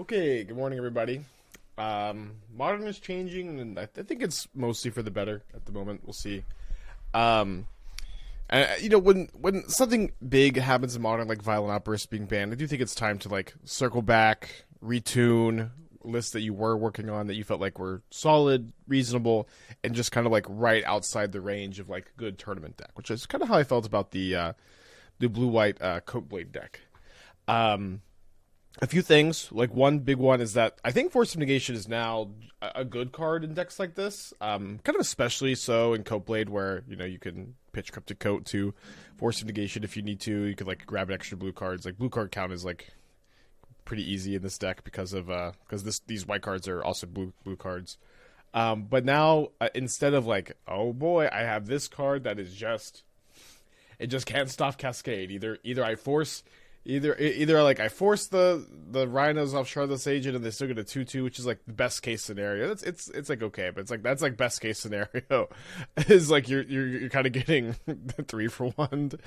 Okay, good morning, everybody. Modern is changing, and I think it's mostly for the better at the moment. We'll see. When something big happens in Modern, like Violent Outburst being banned, I do think it's time to like circle back, retune lists that you were working on that you felt like were solid, reasonable, and just kind of like right outside the range of like good tournament deck, which is kind of how I felt about the blue-white Coatblade deck. A few things, like one big one is that I think Force of Negation is now a good card in decks like this. Kind of especially so in Coatblade, where you can pitch Cryptic Coat to Force of Negation if you need to. You could like grab an extra blue cards. Like blue card count is like pretty easy in this deck because these white cards are also blue cards. But now instead of like, oh boy, I have this card that is just can't stop Cascade. Either I force I force the rhinos off Shardless Agent and they still get a 2/2, which is like the best case scenario. It's like okay, but it's like that's like best case scenario is like you're kind of getting 3-for-1,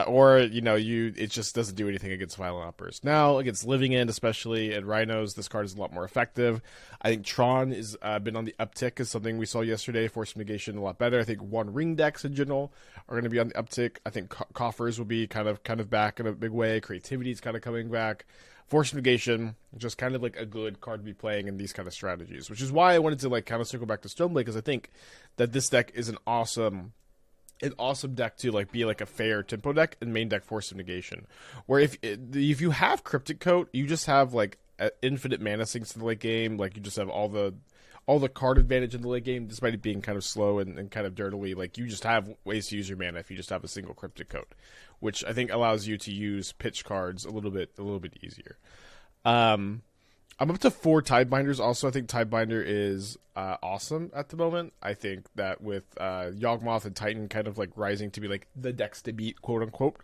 or it just doesn't do anything against Violent Outburst. Now against Living End, especially and rhinos, this card is a lot more effective. I think Tron is been on the uptick is something we saw yesterday. Force of Negation a lot better. I think One Ring decks in general are going to be on the uptick. I think coffers will be kind of back in a big way. Creativity is kind of coming back. Force of Negation, just kind of like a good card to be playing in these kind of strategies, which is why I wanted to like kind of circle back to Stoneblade, because I think that this deck is an awesome deck to like be like a fair tempo deck and main deck Force of Negation, where if you have Cryptic Coat, you just have like infinite mana sinks in the late game. Like you just have all the card advantage in the late game, despite it being kind of slow and kind of dirtily. Like you just have ways to use your mana if you just have a single Cryptic Coat, which I think allows you to use pitch cards a little bit easier. I'm up to 4 Tidebinders. Also, I think Tidebinder is awesome at the moment. I think that with Yawgmoth and Titan kind of like rising to be like the decks to beat, quote unquote,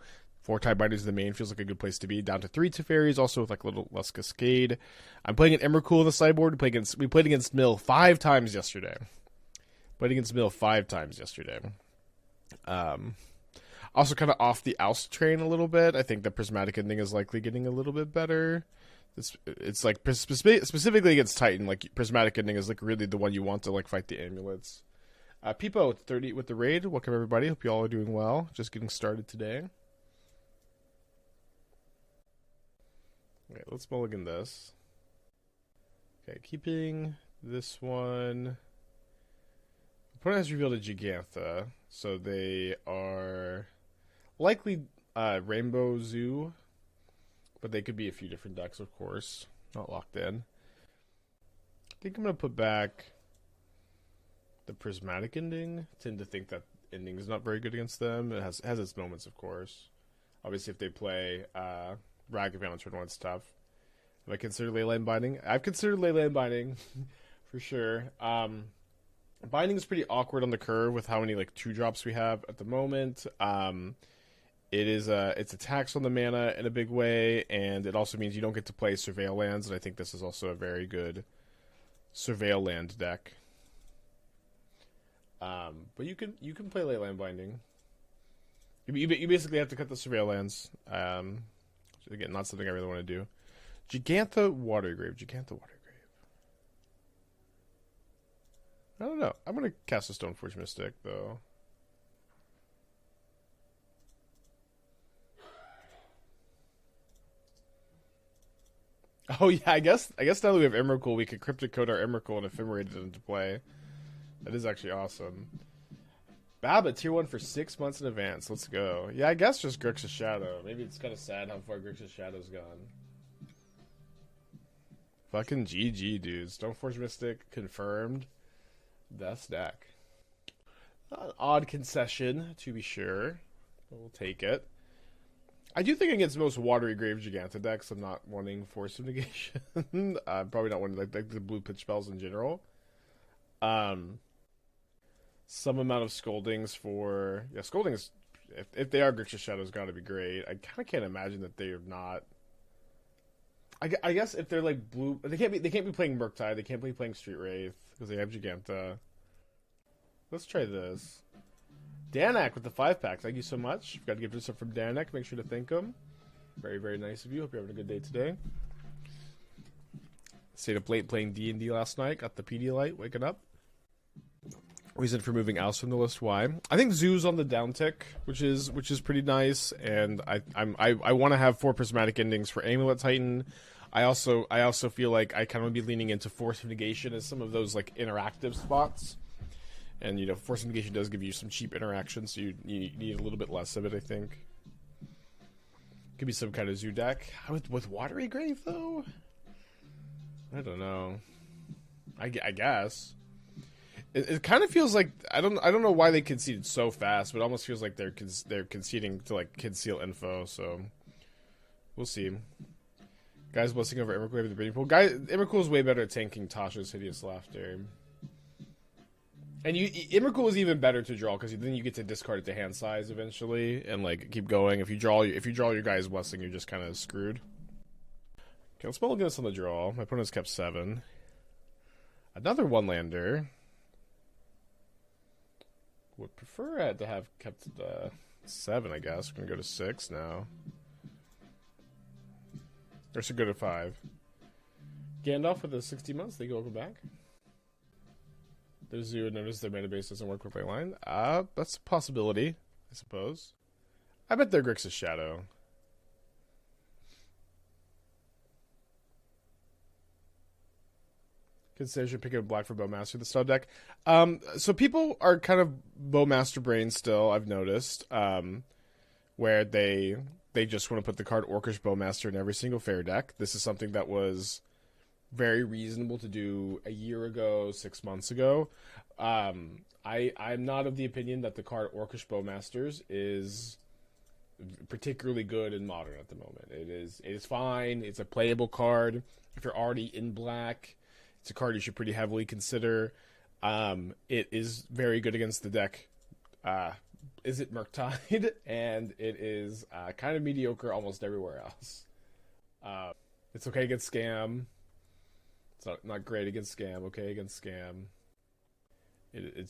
4 Tidebinders in the main feels like a good place to be. Down to 3 Teferis, also with like a little less Cascade. I'm playing an Emrakul in the sideboard. We played against Mill 5 times yesterday. Also kind of off the oust train a little bit. I think the Prismatic Ending is likely getting a little bit better. It's like specifically against Titan, like Prismatic Ending is like really the one you want to like fight the amulets. Peepo 30 with the raid. Welcome everybody. Hope you all are doing well. Just getting started today. Okay, let's mulligan this. Okay, keeping this one. Opponent has revealed a Gigantha, so they are likely Rainbow Zoo, but they could be a few different decks, of course. Not locked in. I think I'm going to put back the Prismatic Ending. I tend to think that ending is not very good against them. It has its moments, of course. Obviously, if they play Ragavan on turn 1, it's tough. Have I considered Leyline Binding? I've considered Leyline Binding, for sure. Binding is pretty awkward on the curve with how many like 2-drops we have at the moment. It's a tax on the mana in a big way, and it also means you don't get to play Surveil lands, and I think this is also a very good Surveil land deck. But you can play Leyline Binding. You basically have to cut the Surveil lands. Again, not something I really want to do. Gigantha Watergrave. I don't know. I'm going to cast a Stoneforge Mystic, though. Oh, yeah, I guess now that we have Emrakul, we could Cryptic Coat our Emrakul and Ephemerate it into play. That is actually awesome. Baba, tier 1 for 6 months in advance. Let's go. Yeah, I guess just Grixis Shadow. Maybe it's kind of sad how far Grixis Shadow's gone. Fucking GG, dude. Stoneforge Mystic confirmed. Best deck. An odd concession, to be sure. But we'll take it. I do think against most Watery Grave Gigantha decks, I'm not wanting Force of Negation. I'm probably not wanting like the blue pitch spells in general. Some amount of Scoldings for... Yeah, Scoldings, if they are Grixis Shadows, gotta be great. I kind of can't imagine that they are not... I guess if they're like blue... They can't be playing Murktide. They can't be playing Street Wraith, because they have Gigantha. Let's try this. Danak with the 5-pack. Thank you so much. Got to give this up from Danak. Make sure to thank him. Very, very nice of you. Hope you're having a good day today. Stayed up late playing D&D last night. Got the Pedialyte, waking up. Reason for moving Alice from the list, why? I think Zoo's on the downtick, which is pretty nice, and I want to have 4 Prismatic Endings for Amulet Titan. I also feel like I kind of be leaning into Force of Negation as some of those like interactive spots. And you know, Force of Negation does give you some cheap interactions, so you need a little bit less of it, I think. Could be some kind of Zoo deck. With Watery Grave though? I don't know. I guess. It kind of feels like I don't know why they conceded so fast, but it almost feels like they're conceding to like conceal info. So we'll see. Guys, blessing over Emrakul the breeding pool. Emrakul is way better at tanking Tasha's Hideous Laughter, and Emrakul is even better to draw because then you get to discard it to hand size eventually and like keep going. If you draw your guy's blessing, you're just kind of screwed. Okay, let's look at this on the draw. My opponent's kept 7. Another 1-lander. Would prefer it to have kept 7, I guess. We're gonna go to 6 now. Or should go to 5. Gandalf with the 60 months. They go over back. Those who notice their mana base doesn't work with my line. That's a possibility, I suppose. I bet they're Grixis Shadow. Consider picking up black for Bowmaster, the stub deck. So people are kind of Bowmaster brain still, I've noticed, where they just want to put the card Orcish Bowmaster in every single fair deck. This is something that was very reasonable to do a year ago, 6 months ago. I'm not of the opinion that the card Orcish Bowmasters is particularly good in Modern at the moment. It is fine. It's a playable card. If you're already in black, it's a card you should pretty heavily consider. It is very good against the deck. Is it Murktide? And it is kind of mediocre almost everywhere else. It's okay against Scam. It's not great against Scam. Okay against Scam. It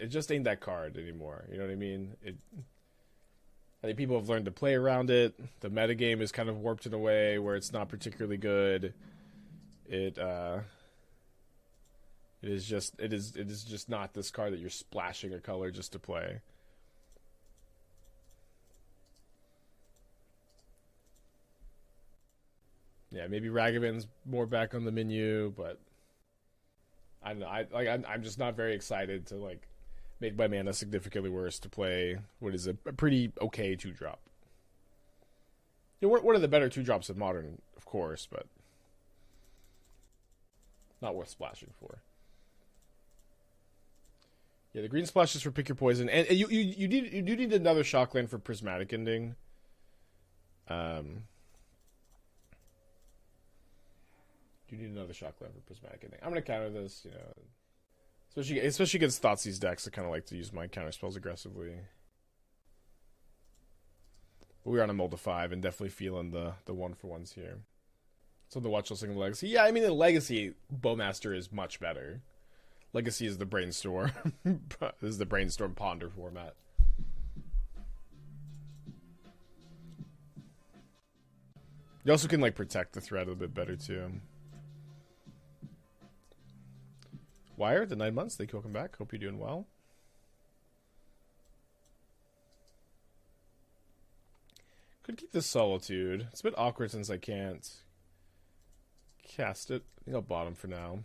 just ain't that card anymore. You know what I mean? I think people have learned to play around it. The metagame is kind of warped in a way where it's not particularly good. It is just not this card that you're splashing a color just to play. Yeah, maybe Ragavan's more back on the menu, but I don't know. I'm just not very excited to like make my mana significantly worse to play what is a pretty okay 2-drop. You know, one of the better 2-drops in Modern, of course, but not worth splashing for. Yeah, the green splash is for pick your poison, and you do need another Shockland for Prismatic Ending. You need another Shockland for Prismatic Ending. I'm gonna counter this, you know, especially against Thoughtseize decks. I kind of like to use my counter spells aggressively. But we're on a mold of 5 and definitely feeling the 1-for-1s here. So the watch listing Legacy. Yeah, I mean, the Legacy Bowmaster is much better. Legacy is the Brainstorm. This is the Brainstorm Ponder format. You also can like protect the threat a bit better too. Wire, the 9 months. Thank you. Welcome back. Hope you're doing well. Could keep this Solitude. It's a bit awkward since I can't cast it. I think I'll bottom for now.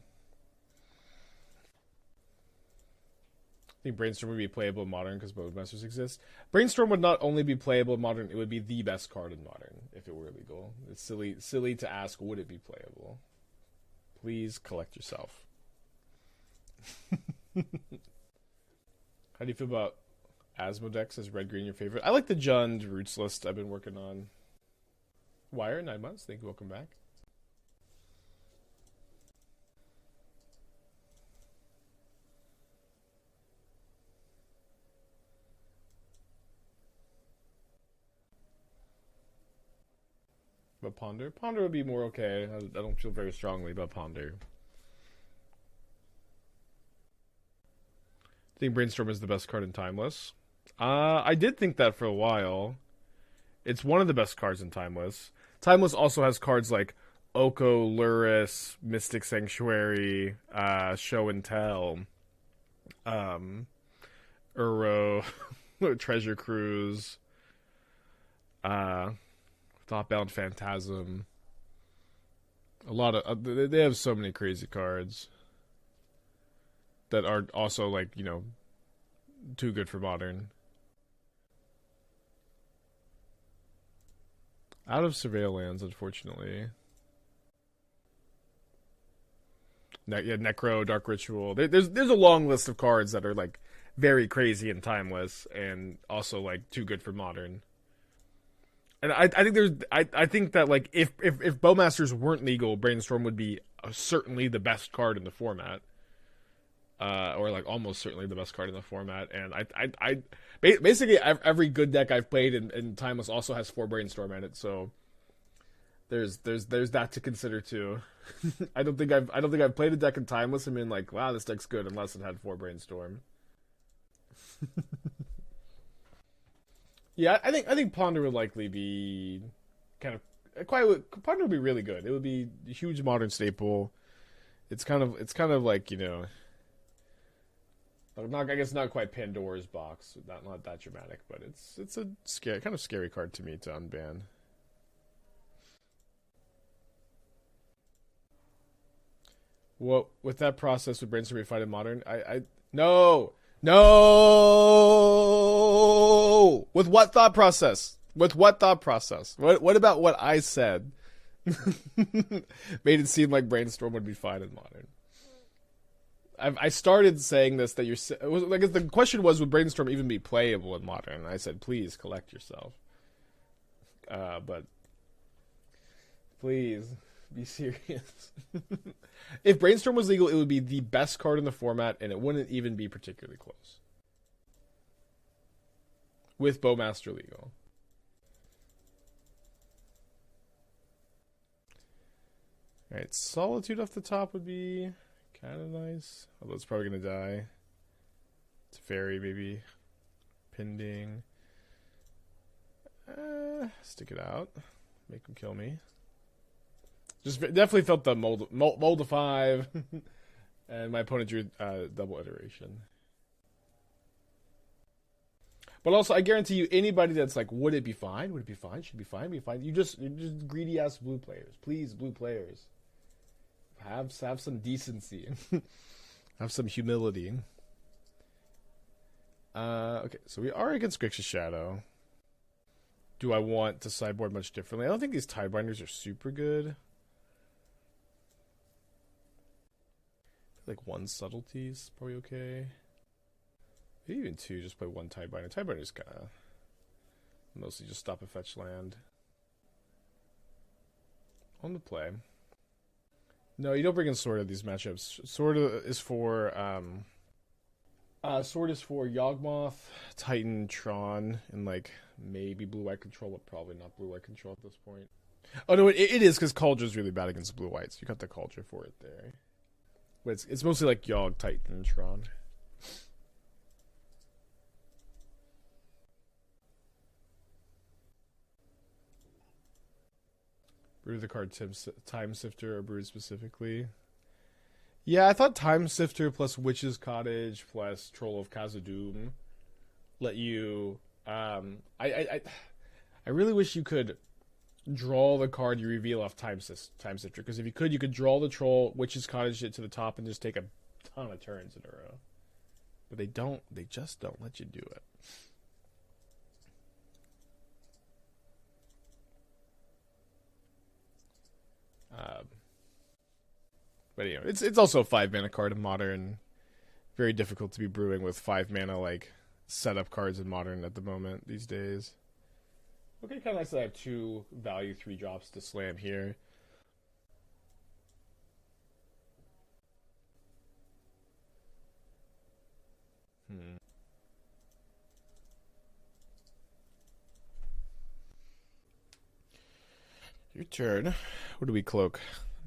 I think Brainstorm would be playable in Modern because Bowmasters exist. Brainstorm would not only be playable in Modern, it would be the best card in Modern if it were illegal. It's silly to ask, would it be playable? Please collect yourself. How do you feel about Asmodex? Is red-green your favorite? I like the Jund Roots list I've been working on. Wire, 9 months. Thank you. Welcome back. But Ponder? Ponder would be more okay. I don't feel very strongly about Ponder. I think Brainstorm is the best card in Timeless. I did think that for a while. It's one of the best cards in Timeless. Timeless also has cards like Oko, Luris, Mystic Sanctuary, Show and Tell, Uro, Treasure Cruise, Thoughtbound Phantasm. A lot of they have so many crazy cards that are also like, you know, too good for modern. Out of Surveil lands, unfortunately. Necro, Dark Ritual. There's a long list of cards that are like very crazy and timeless, and also like too good for modern. And I think I think that like if Bowmasters weren't legal, Brainstorm would be certainly the best card in the format. Or like almost certainly the best card in the format, and I basically every good deck I've played in Timeless also has 4 Brainstorm in it, so there's that to consider too. I don't think I've played a deck in Timeless and been like, wow, this deck's good, unless it had 4 Brainstorm. Yeah, I think Ponder would likely be kind of Ponder would be really good. It would be a huge modern staple. It's kind of like, you know. I guess not quite Pandora's box. Not that dramatic, but it's a kind of scary card to me to unban. What with that process with Brainstorm be fine in modern? No. With what thought process? With what thought process? What about what I said made it seem like Brainstorm would be fine in modern? I started saying this that like the question was, would Brainstorm even be playable in modern? And I said, please collect yourself. But please be serious. If Brainstorm was legal, it would be the best card in the format, and it wouldn't even be particularly close. With Bowmaster legal. Alright, Solitude off the top would be kind of nice. Although it's probably going to die. Teferi, maybe. Pending. Stick it out. Make him kill me. Just definitely felt the mold of 5. And my opponent drew double iteration. But also, I guarantee you, anybody that's like, would it be fine? Would it be fine? Should it be fine? Be fine? You're just greedy ass blue players. Please, blue players. Have some decency. Have some humility. Okay, so we are against Grixis Shadow. Do I want to sideboard much differently? I don't think these Tidebinders are super good. Like 1 Subtlety is probably okay. Maybe even 2, just play 1 Tidebinder. Tidebinder's kind of mostly just stop a fetch land. On the play. No, you don't bring in Sword of these matchups. Sword is for Yawgmoth, Titan, Tron, and like maybe blue-white control, but probably not blue-white control at this point. Oh no, it is because Kaldra's really bad against blue-white, so you got the Kaldra for it there. But it's mostly like Yawg, Titan, and Tron. Brew the card Time Sifter or Brood specifically. Yeah, I thought Time Sifter plus Witch's Cottage plus Troll of Khazad-dûm let you. I really wish you could draw the card you reveal off Time Sifter, because if you could draw the Troll, Witch's Cottage it to the top, and just take a ton of turns in a row. But they don't. They just don't let you do it. But you know, it's also a 5 mana card in modern. Very difficult to be brewing with 5 mana like setup cards in modern at the moment these days. Okay, kind of nice that I have 2 value 3 drops to slam here. Your turn. What do we cloak?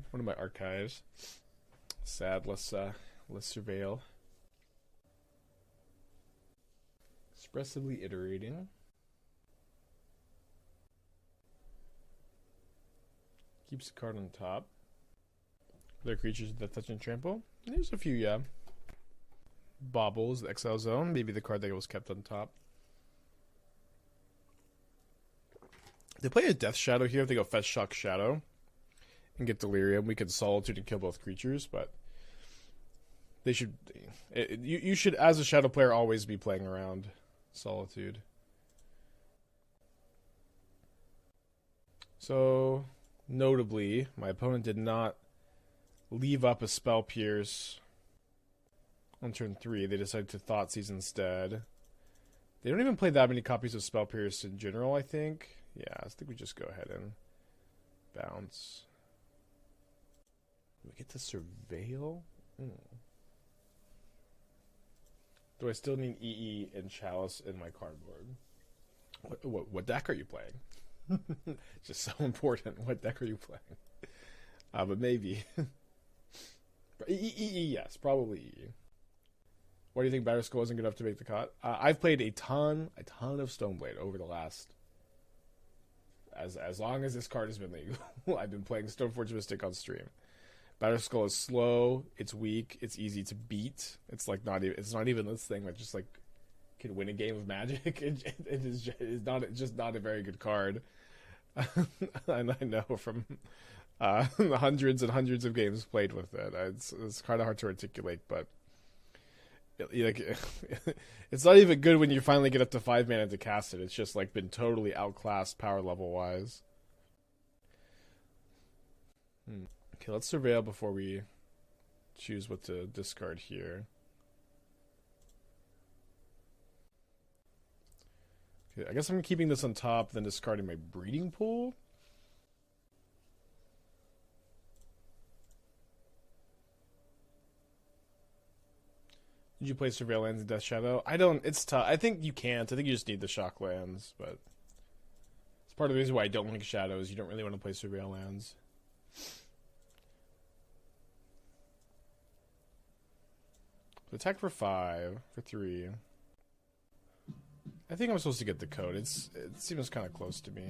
One of my archives. Sad. Let's surveil. Expressively iterating. Keeps the card on top. Are there creatures that touch and trample? There's a few, yeah. Baubles, the Exile Zone. Maybe the card that was kept on top. They play a Death Shadow here. If they go Fetch, Shock, Shadow and get Delirium, we can Solitude and kill both creatures, but they should... You should, as a Shadow player, always be playing around Solitude. So, notably, my opponent did not leave up a Spell Pierce on turn 3. They decided to Thoughtseize instead. They don't even play that many copies of Spell Pierce in general, I think. Yeah, I think we just go ahead and bounce. Do we get to Surveil? Do I still need EE and Chalice in my cardboard? What deck are you playing? It's just so important. What deck are you playing? But maybe. EE, yes, probably EE. Why do you think Batter Skull isn't good enough to make the cut? I've played a ton of Stoneblade over the last... As long as this card has been legal. I've been playing Stoneforge Mystic on stream. Batter Skull is slow, it's weak, it's easy to beat. It's like it's not even this thing that just like can win a game of Magic. It is just not a very good card. And I know from hundreds and hundreds of games played with it. It's kind of hard to articulate, but it's not even good when you finally get up to 5 mana to cast it. It's just like been totally outclassed power level wise. Okay, let's Surveil before we choose what to discard here. Okay, I guess I'm keeping this on top, then discarding my Breeding Pool. Did you play Surveil lands in Death Shadow? It's tough. I think you can't. I think you just need the Shock lands, but it's part of the reason why I don't like Shadows. You don't really want to play Surveil lands. So attack for 5, for 3. I think I'm supposed to get the code. It seems kind of close to me.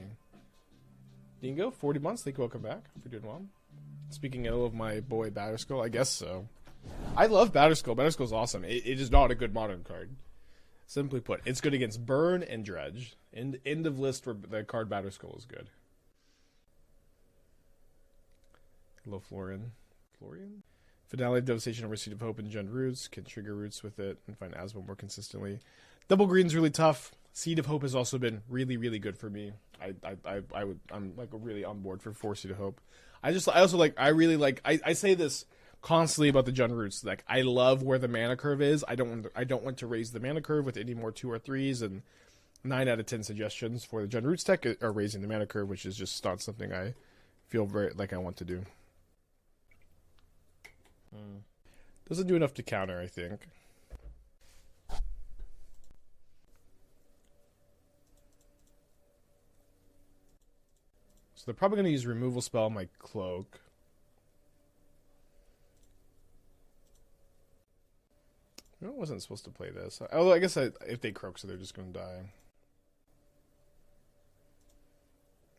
Dingo, 40 months. Thank you. Welcome back. If you're doing well. Speaking ill of my boy Batterskull, I guess so. I love Batterskull. Batterskull's awesome. It is not a good modern card. Simply put, it's good against Burn and Dredge. End of list where the card Batterskull is good. Hello, Florian. Finale of Devastation over Seed of Hope and Gen Roots. Can trigger roots with it and find Asmo more consistently. Double green's really tough. Seed of Hope has also been really, really good for me. I'm like really on board for 4 Seed of Hope. I really like. I say this constantly about the Gen Roots. Like, I love where the mana curve is. I don't want to raise the mana curve with any more 2 or 3s, and 9 out of 10 suggestions for the Gen Roots deck are raising the mana curve, which is just not something I feel very like I want to do. Doesn't do enough to counter, I think. So they're probably going to use Removal Spell on my Cloak. I wasn't supposed to play this. Although I guess if they croak, so they're just going to die.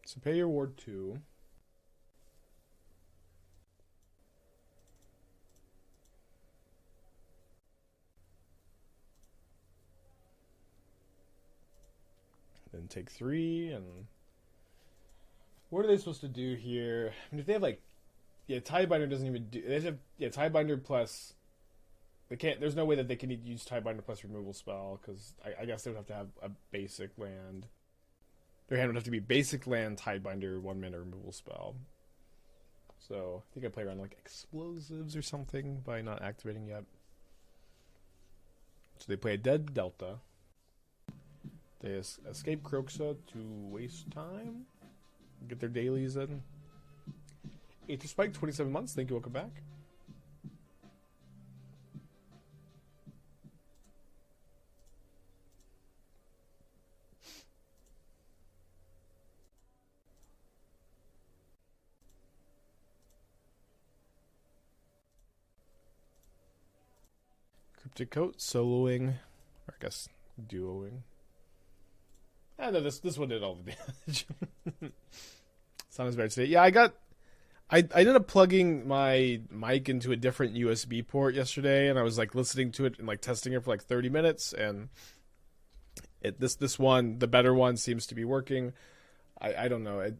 So pay your ward 2. Then take 3, and what are they supposed to do here? I mean, if they have like, Tidebinder doesn't even do. They have Tidebinder plus. They can't. There's no way that they can use Tidebinder plus Removal Spell, because I guess they would have to have a basic land. Their hand would have to be basic land, Tidebinder, 1 mana Removal Spell. So I think I play around like Explosives or something by not activating yet. So they play a dead Delta. They escape Kroxa to waste time. Get their dailies in. Aether Spike, 27 months. Thank you. Welcome back. Cryptic Coat, soloing, or I guess duoing. I know this one did all the damage. Sounds bad today. Yeah, I got I ended up plugging my mic into a different USB port yesterday, and I was like listening to it and like testing it for like 30 minutes, and this one, the better one, seems to be working. I don't know.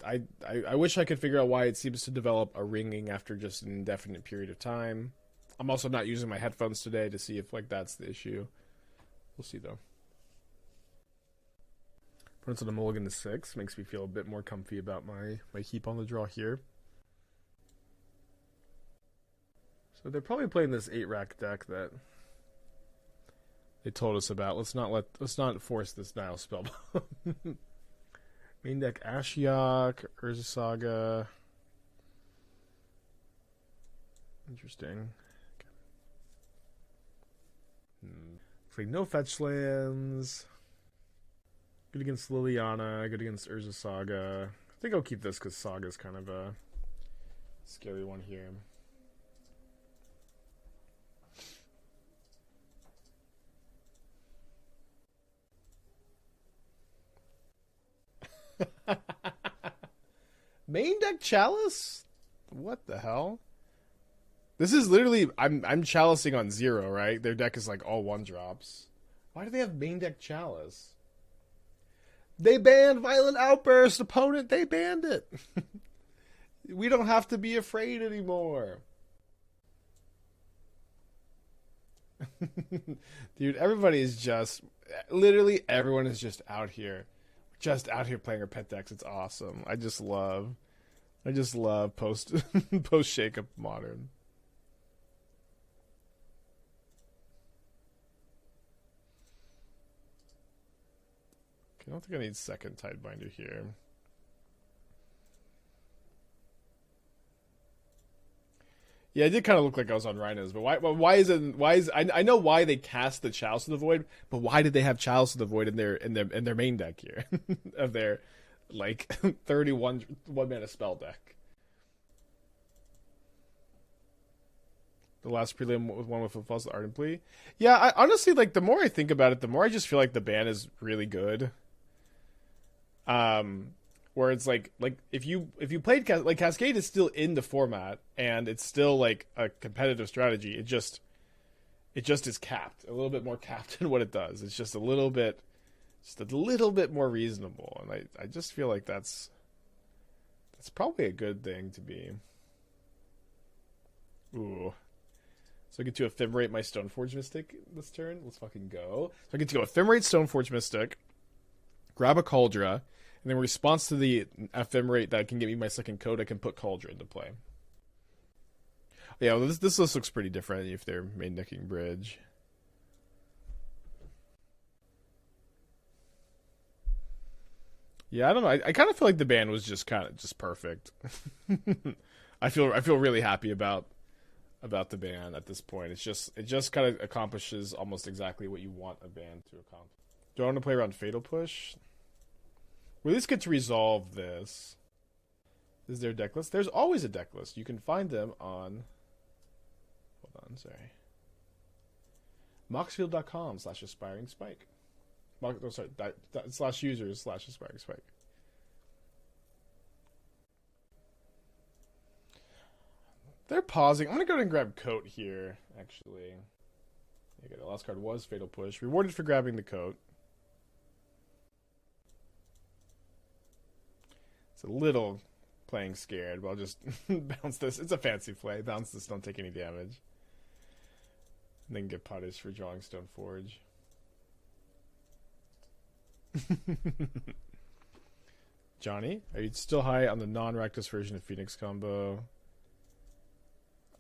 I wish I could figure out why it seems to develop a ringing after just an indefinite period of time. I'm also not using my headphones today to see if like that's the issue. We'll see though. Prince of the Mulligan to 6 makes me feel a bit more comfy about my heap on the draw here. So they're probably playing this 8-rack deck that they told us about. Let's not force this Nile spell. Main deck Ashiok, Urza Saga. Interesting. It's like no fetch lands. Good against Liliana, good against Urza Saga. I think I'll keep this because Saga's kind of a scary one here. Main deck Chalice? What the hell? This is literally I'm chalicing on 0, right? Their deck is like all 1-drops. Why do they have main deck Chalice? They banned Violent Outburst, opponent. They banned it. We don't have to be afraid anymore. Dude, everybody is just literally everyone is just out here playing our pet decks. It's awesome. I just love post shakeup modern. I don't think I need second Tidebinder here. Yeah, it did kind of look like I was on Rhinos, but why is I know why they cast the Chalice of the Void, but why did they have Chalice of the Void in their main deck here of their like 31 1-mana spell deck? The last prelim was one with a false ardent plea. Yeah, I honestly like the more I think about it, the more I just feel like the ban is really good. Where it's like if you played like Cascade is still in the format and it's still like a competitive strategy. It just is capped, a little bit more capped in what it does. It's just a little bit more reasonable, and I just feel like that's probably a good thing to be. Ooh. So I get to Ephemerate my Stoneforge Mystic this turn. Let's fucking go. So I get to go Ephemerate Stoneforge Mystic, grab a Kaldra, and then in response to the Ephemerate that can get me my second code, I can put Kaldra into play. Yeah, well, this list looks pretty different if they're main decking Bridge. Yeah, I don't know. I kind of feel like the ban was just kind of just perfect. I feel really happy about the ban at this point. It just kind of accomplishes almost exactly what you want a ban to accomplish. Do I want to play around Fatal Push? We at least get to resolve this. Is there a deck list? There's always a deck list. You can find them on... Hold on, sorry. Moxfield.com/aspiring spike. /users/aspiring spike. They're pausing. I'm going to go ahead and grab Coat here, actually. Okay, the last card was Fatal Push. Rewarded for grabbing the Coat. It's a little playing scared, but I'll just bounce this. It's a fancy play. Bounce this, don't take any damage. And then get punished for drawing Stoneforge. Johnny, are you still high on the non-Rakdos version of Phoenix combo?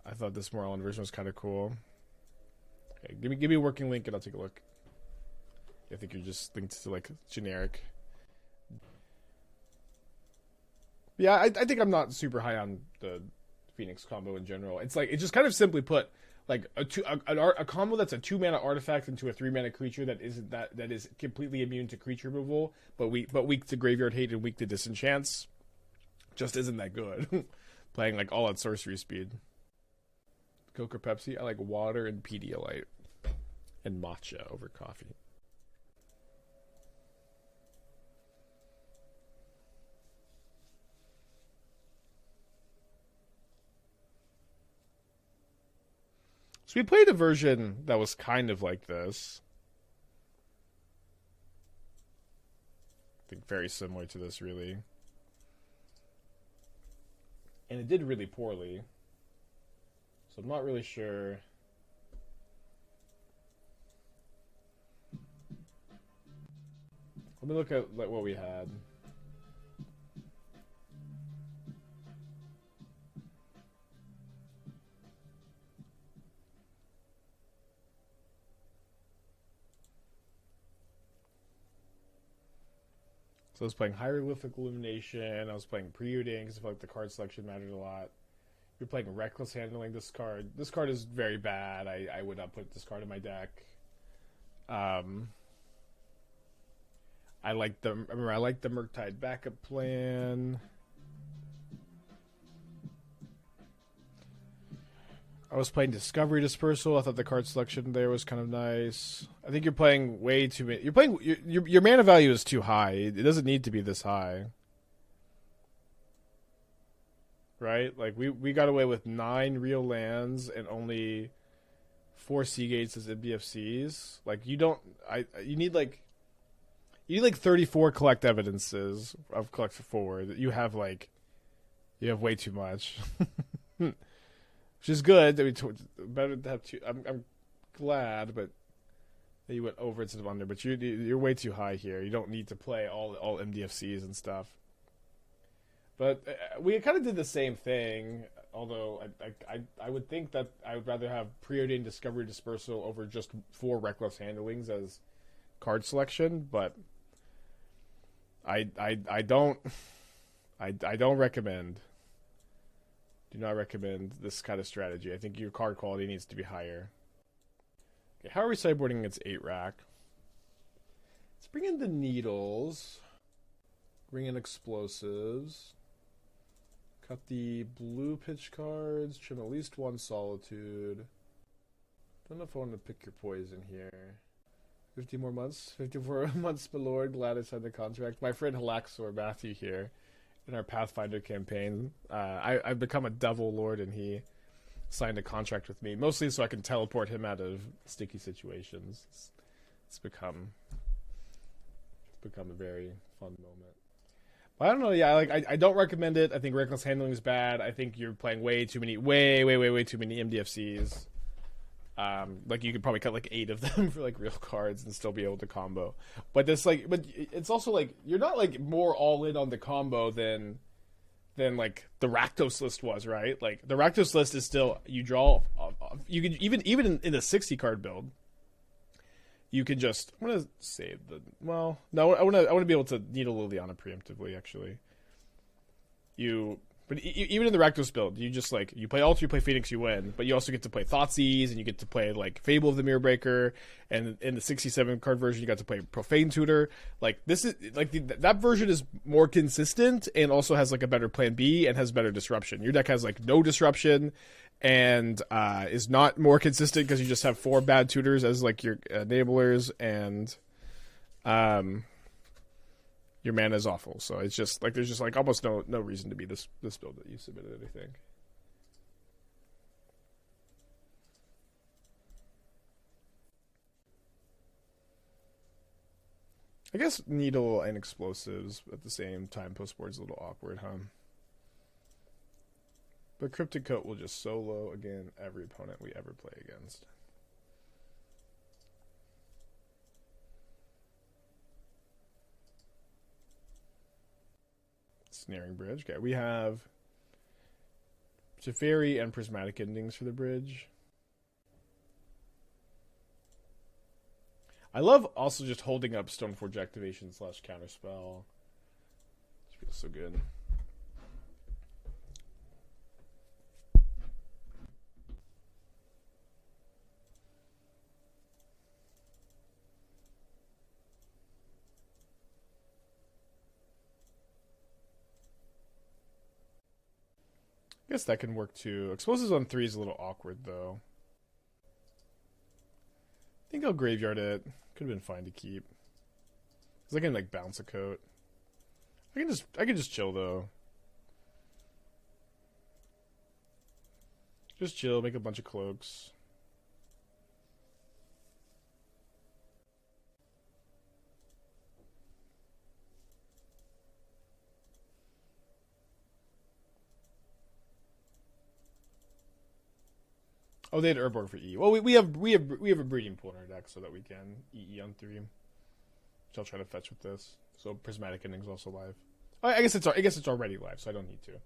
I thought this Moreland version was kind of cool. Okay, give me a working link and I'll take a look. I think you're just linked to like generic. Yeah, I think I'm not super high on the Phoenix combo in general. It's like, it just kind of simply put, like a combo that's a 2-mana artifact into a 3-mana creature that is completely immune to creature removal, but weak to graveyard hate and weak to disenchants, just isn't that good. Playing like all at sorcery speed. Coke or Pepsi? I like water and Pedialyte and matcha over coffee. So we played a version that was kind of like this. I think very similar to this, really. And it did really poorly. So I'm not really sure. Let me look at what we had. So I was playing Hieroglyphic Illumination. I was playing Preordain because I felt like the card selection mattered a lot. You're playing Reckless Handling this card. This card is very bad. I would not put this card in my deck. I like the Murktide backup plan. I was playing Discovery Dispersal. I thought the card selection there was kind of nice. I think you're playing way too many. You're playing your mana value is too high. It doesn't need to be this high. Right? Like we got away with 9 real lands and only 4 Seagates as MBFCs. Like you need like 34 collect evidences of collect forward. You have way too much. Which is good. Better to have two. I'm glad, but that you went over instead of under. But you're way too high here. You don't need to play all MDFCs and stuff. But we kind of did the same thing. Although I would think that I would rather have Preordain Discovery Dispersal over just 4 Reckless Handlings as card selection. But I don't recommend. Do not recommend this kind of strategy. I think your card quality needs to be higher. Okay, how are we sideboarding against 8 rack? Let's bring in the needles. Bring in explosives. Cut the blue pitch cards. Trim at least 1 solitude. Don't know if I want to pick your poison here. 50 more months? 54 months, my lord. Glad I signed the contract. My friend Halaxor Matthew here. In our Pathfinder campaign, I've become a Devil Lord, and he signed a contract with me, mostly so I can teleport him out of sticky situations. It's become a very fun moment. But I don't know. Yeah, I don't recommend it. I think Reckless Handling is bad. I think you're playing way too many MDFCs. You could probably cut 8 of them for real cards and still be able to combo. But it's also you're not more all in on the combo than the Rakdos list was, right? The Rakdos list is still you draw. You can even in a 60 card build. You can just I'm gonna save the no I want to be able to Needle Liliana preemptively actually. But even in the Rakdos build, you just you play Altar, you play Phoenix, you win. But you also get to play Thoughtseize, and you get to play Fable of the Mirrorbreaker, and in the 67 card version, you got to play Profane Tutor. This is that version is more consistent and also has a better plan B and has better disruption. Your deck has no disruption and is not more consistent because you just have 4 bad tutors as your enablers and your mana is awful, so it's just there's just almost no reason to be this build that you submitted, I think. I guess Needle and Explosives at the same time post-board's a little awkward, huh? But Cryptic Coat will just solo again every opponent we ever play against. Snaring Bridge. Okay, we have Teferi and Prismatic Endings for the bridge. I love also just holding up Stoneforge Activation / Counterspell. It feels so good. I guess that can work too. Explosives on 3 is a little awkward though. I think I'll graveyard it. Could have been fine to keep. Cause I can bounce a coat. I can just chill though. Just chill, make a bunch of cloaks. Oh, they had Urborg for E. Well, we have a breeding pool in our deck so that we can EE on 3. Which I'll try to fetch with this. So Prismatic Ending is also live. Oh, I guess it's already live, so I don't need to. So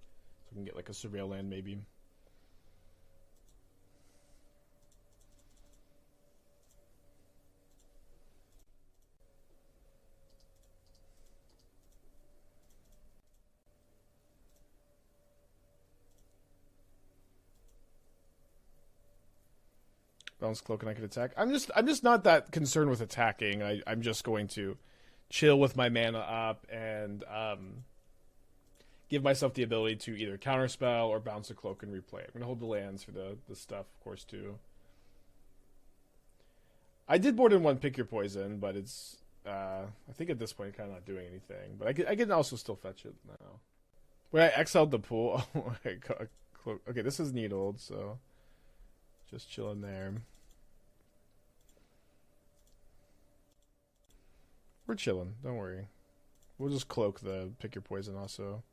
we can get like a Surveil land maybe. Balance Cloak and I can attack. I'm just not that concerned with attacking. I'm just going to chill with my mana up and give myself the ability to either counterspell or bounce a cloak and replay it. I'm gonna hold the lands for the stuff, of course, too. I did board in one Pick Your Poison, but it's I think at this point kind of not doing anything. But I can also still fetch it now. Wait, I exiled the pool. Oh my god. Okay, this is Needled, so just chilling there. We're chilling. Don't worry. We'll just cloak the Pick Your Poison also.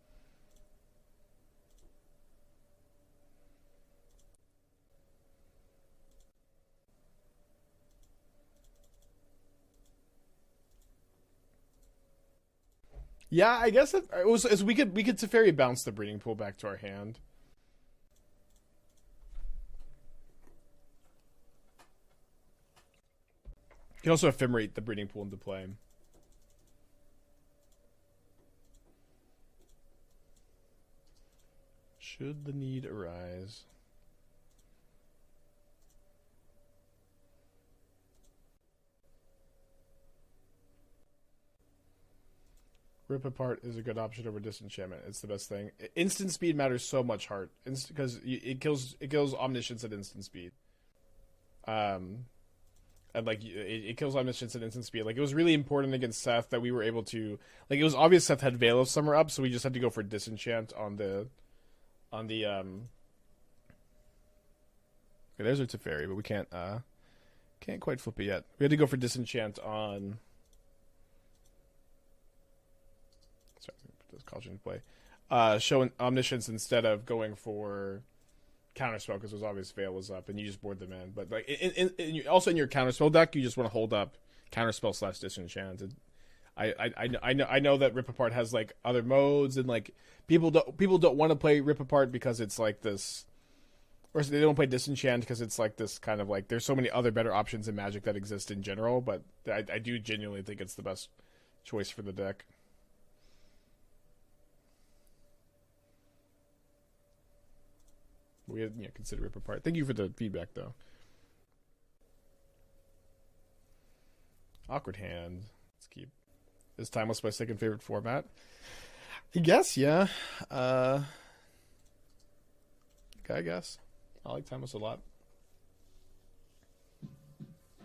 Yeah, I guess it was we could Teferi bounce the breeding pool back to our hand. You can also ephemerate the breeding pool into play. Should the need arise. Rip Apart is a good option over Disenchantment. It's the best thing. Instant speed matters so much, Heart, because it kills Omniscience at instant speed. And like it kills Omniscience at instant speed. Like it was really important against Seth that we were able to, like, it was obvious Seth had Veil of Summer up, so we just had to go for Disenchant on the okay, there's our Teferi, but we can't quite flip it yet. We had to go for Disenchant on. Sorry, put this caution in play. Showing Omniscience instead of going for Counterspell because it was obvious Veil was up, and you just board them in. But like, also in your Counterspell deck, you just want to hold up Counterspell / Disenchant. I know that Rip Apart has like other modes, and like people don't want to play Rip Apart because it's like this, or they don't play Disenchant because it's like this kind of like there's so many other better options in Magic that exist in general. But I do genuinely think it's the best choice for the deck. We had, consider Rip Apart. Thank you for the feedback, though. Awkward Hand. Let's keep. Is Timeless my second favorite format? I guess, yeah. I guess. I like Timeless a lot.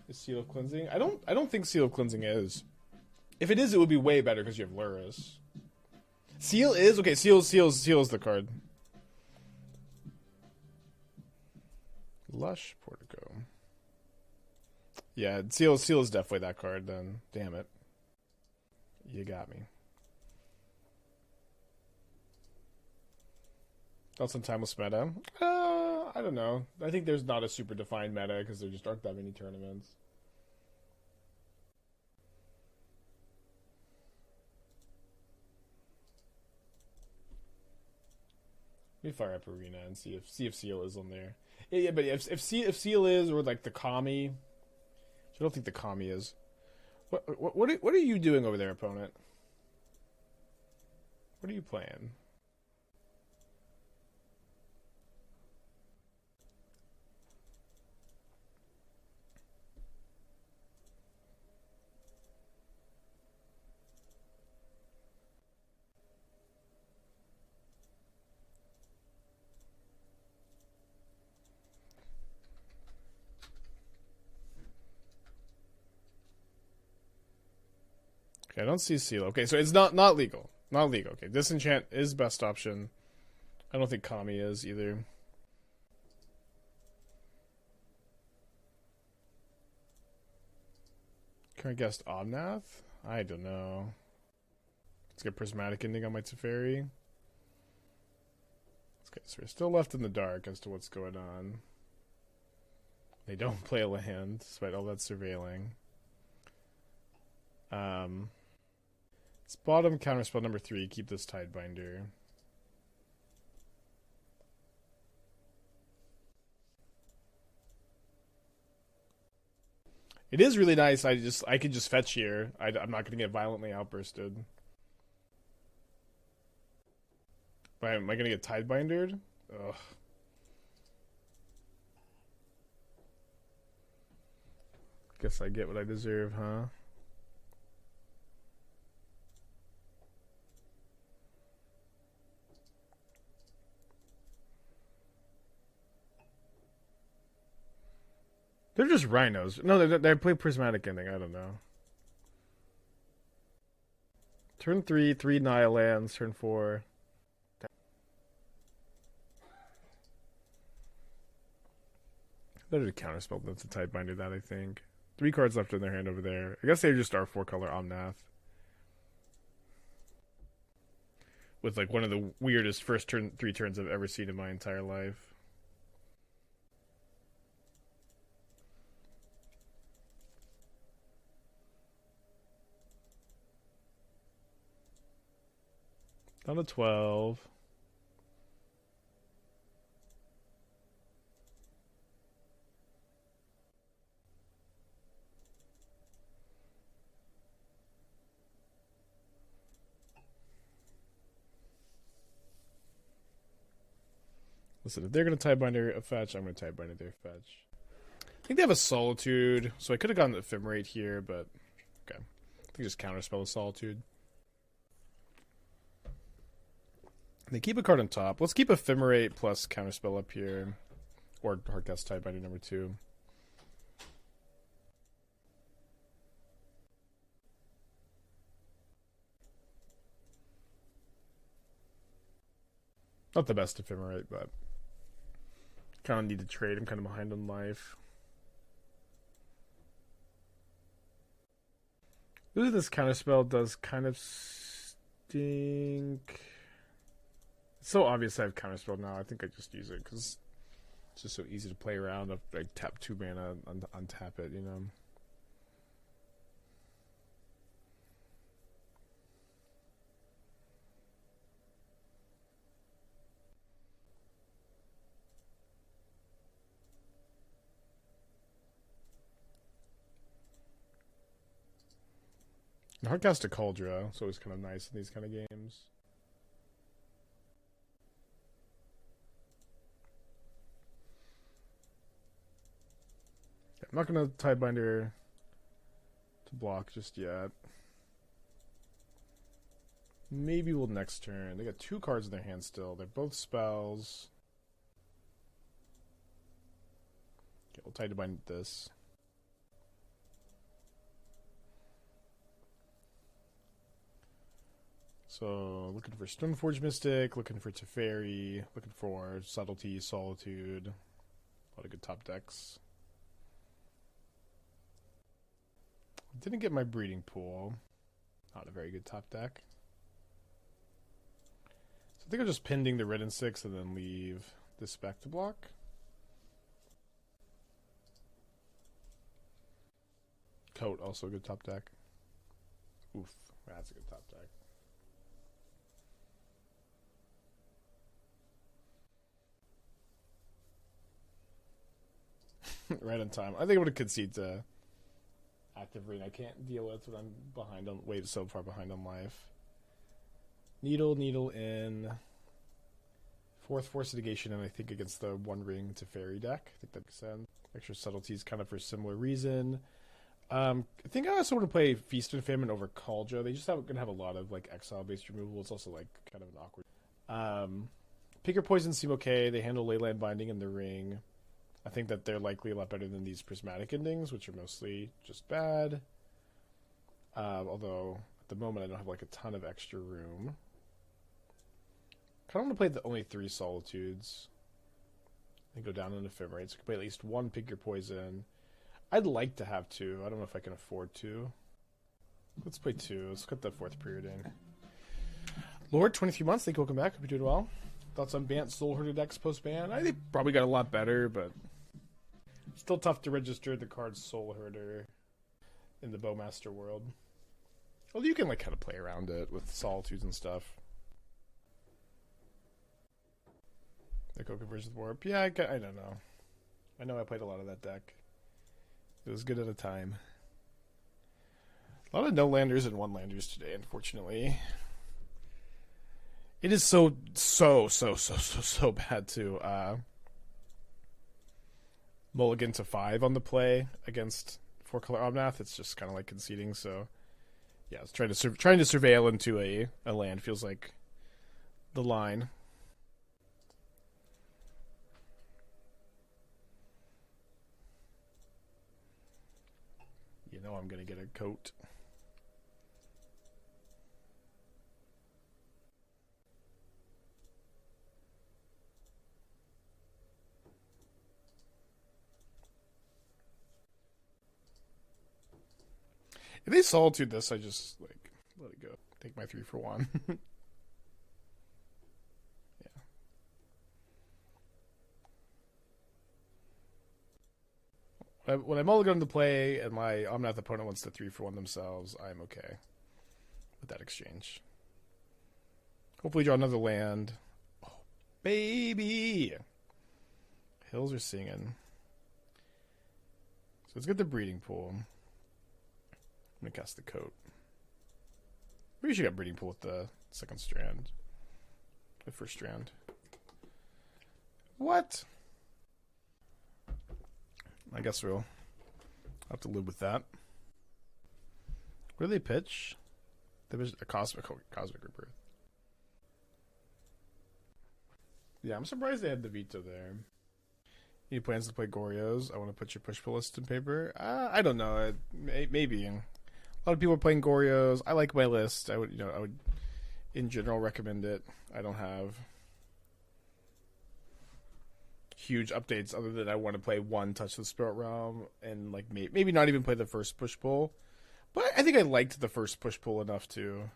Is Seal of Cleansing? I don't think Seal of Cleansing is. If it is, it would be way better because you have Lurrus. Seal is? Okay, Seal is the card. Lush Portico. Yeah, Seal is definitely that card then. Damn it. You got me. Thoughts on Timeless meta? I don't know. I think there's not a super defined meta because there just aren't that many tournaments. Let me fire up Arena and see if Seal is on there. Yeah, but if Seal is, or like the Kami, I don't think the Kami is. What are you doing over there, opponent? What are you playing? Okay, I don't see Seal. Okay, so it's not legal. Not legal. Okay, Disenchant is best option. I don't think Kami is either. Current guest Omnath? I don't know. Let's get Prismatic Ending on my Teferi. Okay, so we're still left in the dark as to what's going on. They don't play a land, despite all that surveilling. It's bottom counterspell number 3. Keep this Tidebinder. It is really nice. I could just fetch here. I'm not going to get violently outbursted. But am I going to get Tidebindered? Ugh. Guess I get what I deserve, huh? They're just rhinos. No, they play Prismatic Ending. I don't know. Turn 3, 3 Nile lands. Turn 4. Better to counterspell than to Tidebinder that, I think. 3 cards left in their hand over there. I guess they just are 4-color Omnath. With like one of the weirdest first 3 turns I've ever seen in my entire life. Down to 12. Listen, if they're going to Tidebinder a fetch, I'm going to Tidebinder their fetch. I think they have a Solitude, so I could have gone the Ephemerate here, but okay. I think just counterspell a Solitude. They keep a card on top. Let's keep Ephemerate plus Counterspell up here. Or Hardcast Tidebinder number 2. Not the best Ephemerate, but kind of need to trade. I'm kind of behind on life. Losing this Counterspell does kind of stink. It's so obvious I have Counterspell now. I think I just use it because it's just so easy to play around. I tap 2 mana, untap it, you know. Hardcast a Kaldra. It's always kind of nice in these kind of games. I'm not going to Tidebinder to block just yet. Maybe we'll next turn. They got 2 cards in their hand still. They're both spells. Okay, we'll Tidebind this. So, looking for Stoneforge Mystic, looking for Teferi, looking for Subtlety, Solitude. A lot of good top decks. Didn't get my Breeding Pool. Not a very good top deck. So I think I'm just pending the red and 6 and then leave this back to block. Coat, also a good top deck. Oof, that's a good top deck. Right on time. I think I'm going to concede to Active Rain. I can't deal with when I'm behind on, way so far behind on life. Needle in. 4th Force of Negation, and I think against the One Ring Teferi deck. I think that makes sense. Extra Subtleties kind of for a similar reason. I think I also want to play Feast and Famine over Kaldra. They just going to have a lot of like exile-based removal. It's also like kind of an awkward. Pick your poison seem okay. They handle Leyland Binding in the ring. I think that they're likely a lot better than these Prismatic Endings, which are mostly just bad. Although, at the moment, I don't have like a ton of extra room. I kind of want to play the only 3 Solitudes. And go down in Ephemerate. So I can play at least 1 Pick Your Poison. I'd like to have 2. I don't know if I can afford 2. Let's play 2. Let's cut the 4th Preordain. Lord, 23 months. Thank you. Welcome back. Hope you're doing well. Thoughts on BANS Soul Herder decks post-ban? I think probably got a lot better, but Still tough to register the card Soul Herder in the Bowmaster world. Well, you can like kind of play around it with Solitudes and stuff. The Coat Conversion Warp. Yeah, I don't know. I know I played a lot of that deck. It was good at a time. A lot of no-landers and one-landers today, unfortunately. It is so bad to mulligan to 5 on the play against 4-color Omnath. It's just kind of like conceding. So yeah, it's trying to surveil into a land feels like the line. You know I'm gonna get a coat. If they Solitude this, I just like let it go. Take my 3 for 1. Yeah. When I mulligan to play and my Omnath opponent wants to 3 for 1 themselves, I'm okay with that exchange. Hopefully draw another land. Oh, baby! Hills are singing. So let's get the breeding pool. I'm gonna cast the coat. Maybe we should get breeding pool with the second strand. The first strand. What? I guess we'll have to live with that. What do they pitch? They pitch a cosmic rebirth. Yeah, I'm surprised they had the veto there. Any plans to play Goryo's? I want to put your push-pull list in paper. I don't know. Maybe. A lot of people are playing Goryo's. I like my list. I would, in general, recommend it. I don't have huge updates other than I want to play one Touch the Spirit Realm and like maybe not even play the first push-pull. But I think I liked the first push-pull enough to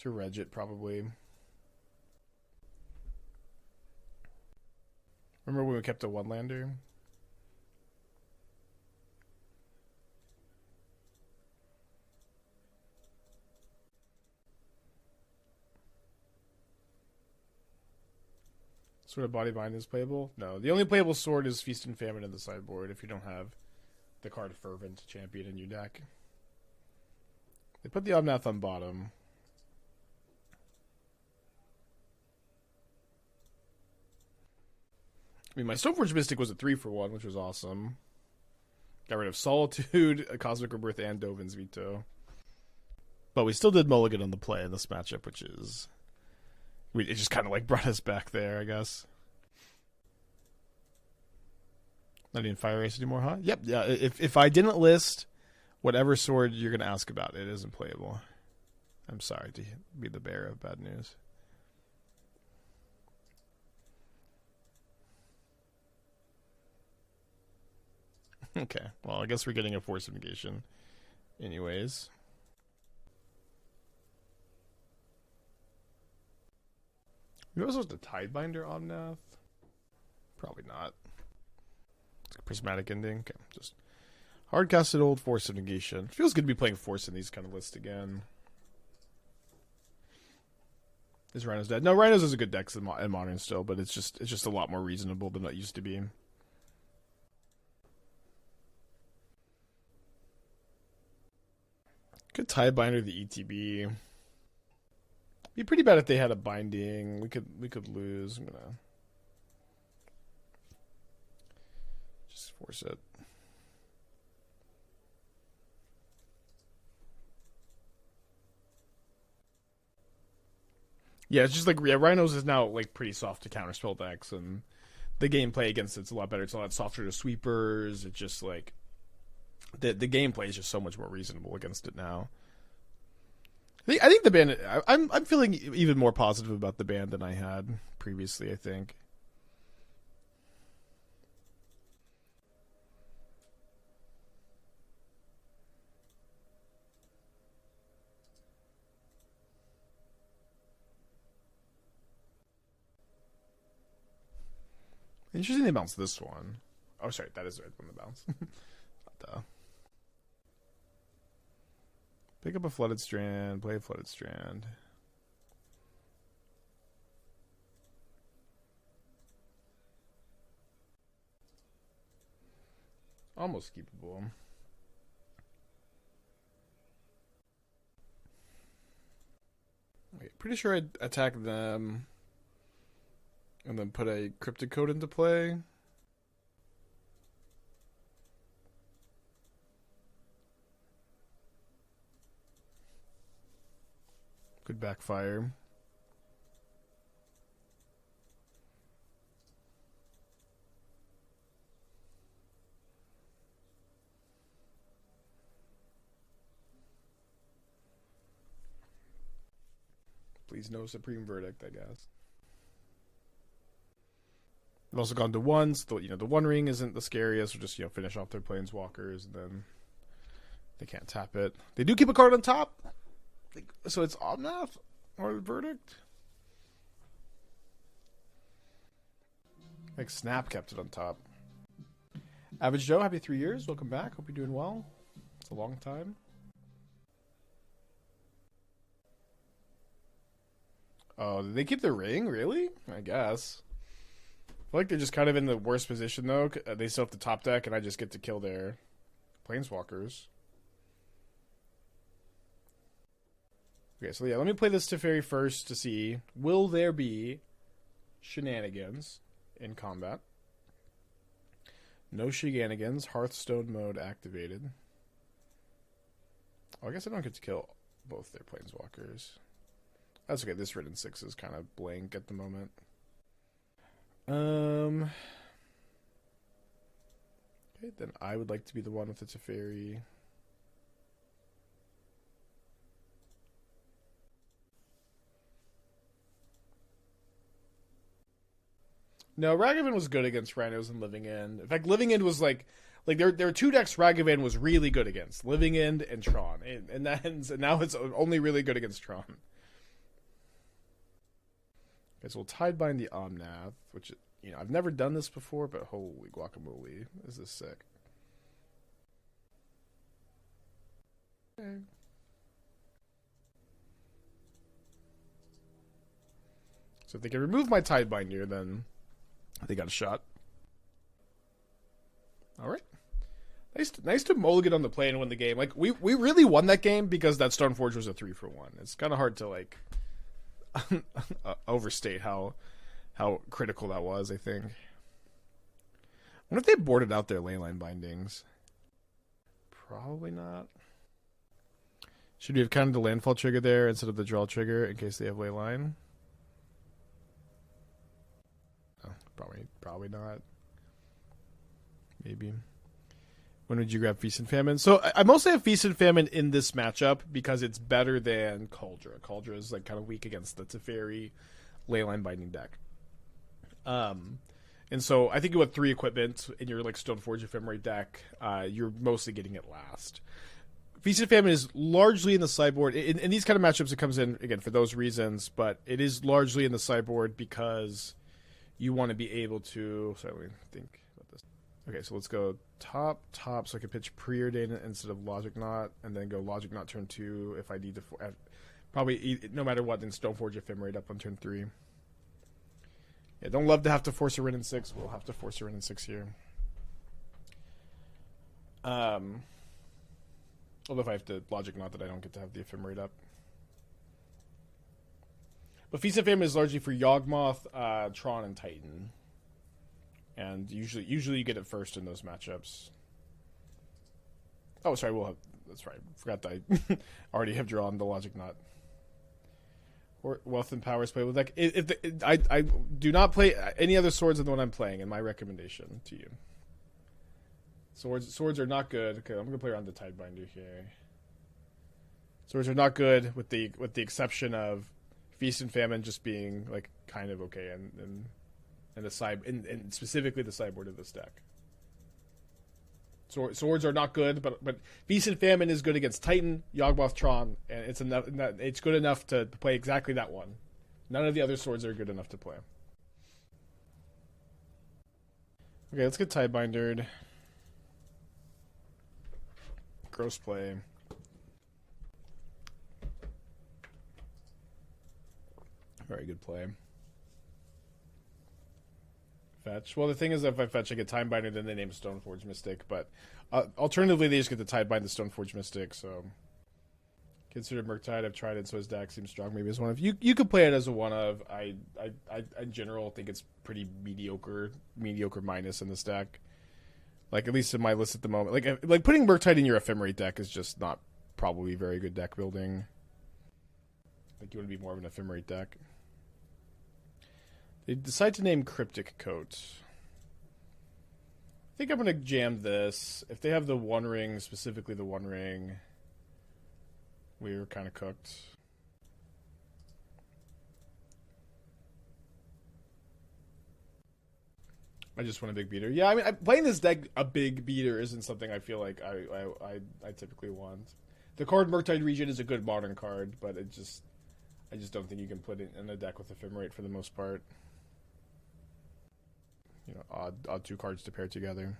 reg it probably. Remember when we kept a one-lander? Sword of Body Bind is playable? No. The only playable sword is Feast and Famine in the sideboard if you don't have the card Fervent Champion in your deck. They put the Omnath on bottom. I mean, my Stoneforge Mystic was a 3 for 1, which was awesome. Got rid of Solitude, a Cosmic Rebirth, and Dovin's Veto. But we still did mulligan on the play in this matchup, which is... It just kind of like brought us back there, I guess. Not even Fire Ace anymore, huh? Yep, yeah. If I didn't list whatever sword you're going to ask about, it isn't playable. I'm sorry to be the bearer of bad news. Okay, well, I guess we're getting a Force of Negation anyways. You also have the Tidebinder Omnath? Probably not. Prismatic Ending? Okay, just hard-casted old Force of Negation. Feels good to be playing Force in these kind of lists again. Is Rhino's dead? No, Rhino's is a good deck in Modern still, but it's just a lot more reasonable than it used to be. Could Tidebinder the ETB. Be pretty bad if they had a binding. We could lose. I'm gonna just force it. Yeah, it's just like Rhinos is now like pretty soft to counterspell decks, and the gameplay against it's a lot better. It's a lot softer to sweepers. It's just like the gameplay is just so much more reasonable against it now. I think the ban. I'm feeling even more positive about the ban than I had previously. I think. Interesting they bounced this one. Oh, sorry, that is the red one, the bounce. Duh. Pick up a Flooded Strand, play a Flooded Strand. Almost keepable. Okay, pretty sure I'd attack them and then put a Cryptic Coat into play. Could backfire. Please no Supreme Verdict, I guess. I've also gone to ones. The One Ring isn't the scariest. We'll just finish off their Planeswalkers, and then they can't tap it. They do keep a card on top, so it's Omnath or Verdict. Like Snap kept it on top. Average Joe, happy 3 years. Welcome back. Hope you're doing well. It's a long time. Oh, did they keep the ring? Really? I guess. I feel like they're just kind of in the worst position, though. They still have the top deck, and I just get to kill their Planeswalkers. Okay, so yeah, let me play this Teferi first to see, will there be shenanigans in combat? No shenanigans. Hearthstone mode activated. Oh, I guess I don't get to kill both their Planeswalkers. That's okay. This Written 6 is kind of blank at the moment. Okay, then I would like to be the one with the Teferi. No, Ragavan was good against Rhinos and Living End. In fact, Living End was like there were two decks Ragavan was really good against: Living End and Tron, and now it's only really good against Tron. Okay, so we'll Tidebind the Omnath, which I've never done this before, but holy guacamole, is this sick? Okay. So if they can remove my Tidebinder, then they got a shot. All right. Nice to mulligan on the play and win the game. Like we really won that game because that Stoneforge was a 3-for-1. It's kind of hard to overstate how critical that was, I think. I wonder if they boarded out their leyline bindings. Probably not. Should we have counted the landfall trigger there instead of the draw trigger in case they have leyline? Oh, probably not. Maybe. When would you grab Feast and Famine? So I mostly have Feast and Famine in this matchup because it's better than Kaldra. Kaldra is kind of weak against the Teferi leyline binding deck. And so I think you have 3 equipment in your Stoneforge Ephemerate deck. You're mostly getting it last. Feast and Famine is largely in the sideboard. In these kind of matchups, it comes in, again, for those reasons, but it is largely in the sideboard because you want to be able to... Sorry, let me think about this. Okay, so let's go top, so I can pitch Preordain instead of Logic Knot, and then go Logic Knot turn 2 if I need to... Probably, no matter what, then Stoneforge Ephemerate up on turn 3. Yeah, don't love to have to force a Written 6. We'll have to force a Written 6 here. Although if I have to Logic Knot that I don't get to have the Ephemerate up. But Feast of Famine is largely for Yawgmoth, Tron, and Titan. And usually you get it first in those matchups. Oh, sorry, that's right. Forgot that I already have drawn the Logic Knot. Or Wealth and Powers play with deck. I do not play any other swords than the one I'm playing, in my recommendation to you. Swords are not good. Okay, I'm gonna play around the Tidebinder here. Swords are not good with the exception of Feast and Famine just being kind of okay and specifically the sideboard of this deck. Swords are not good, but Feast and Famine is good against Titan, Yawgmoth, Tron, and it's enough. It's good enough to play exactly that one. None of the other swords are good enough to play. Okay, let's get Tidebindered. Gross play. Very good play. Fetch. Well, the thing is, if I fetch, I get Tidebinder, then they name Stoneforge Mystic. But alternatively, they just get the Tidebind the Stoneforge Mystic. So consider Murktide. I've tried it, so his deck seems strong. Maybe as one of you could play it as a one of. I in general think it's pretty mediocre minus in this deck. Like at least in my list at the moment. Like putting Murktide in your Ephemerate deck is just not probably very good deck building. Like you want to be more of an Ephemerate deck. They decide to name Cryptic Coat. I think I'm going to jam this. If they have the One Ring, specifically the One Ring, we're kind of cooked. I just want a big beater. Yeah, I mean, playing this deck, a big beater isn't something I feel like I typically want. The card Murktide Regent is a good modern card, but I just don't think you can put it in a deck with Ephemerate for the most part. You know, odd two cards to pair together.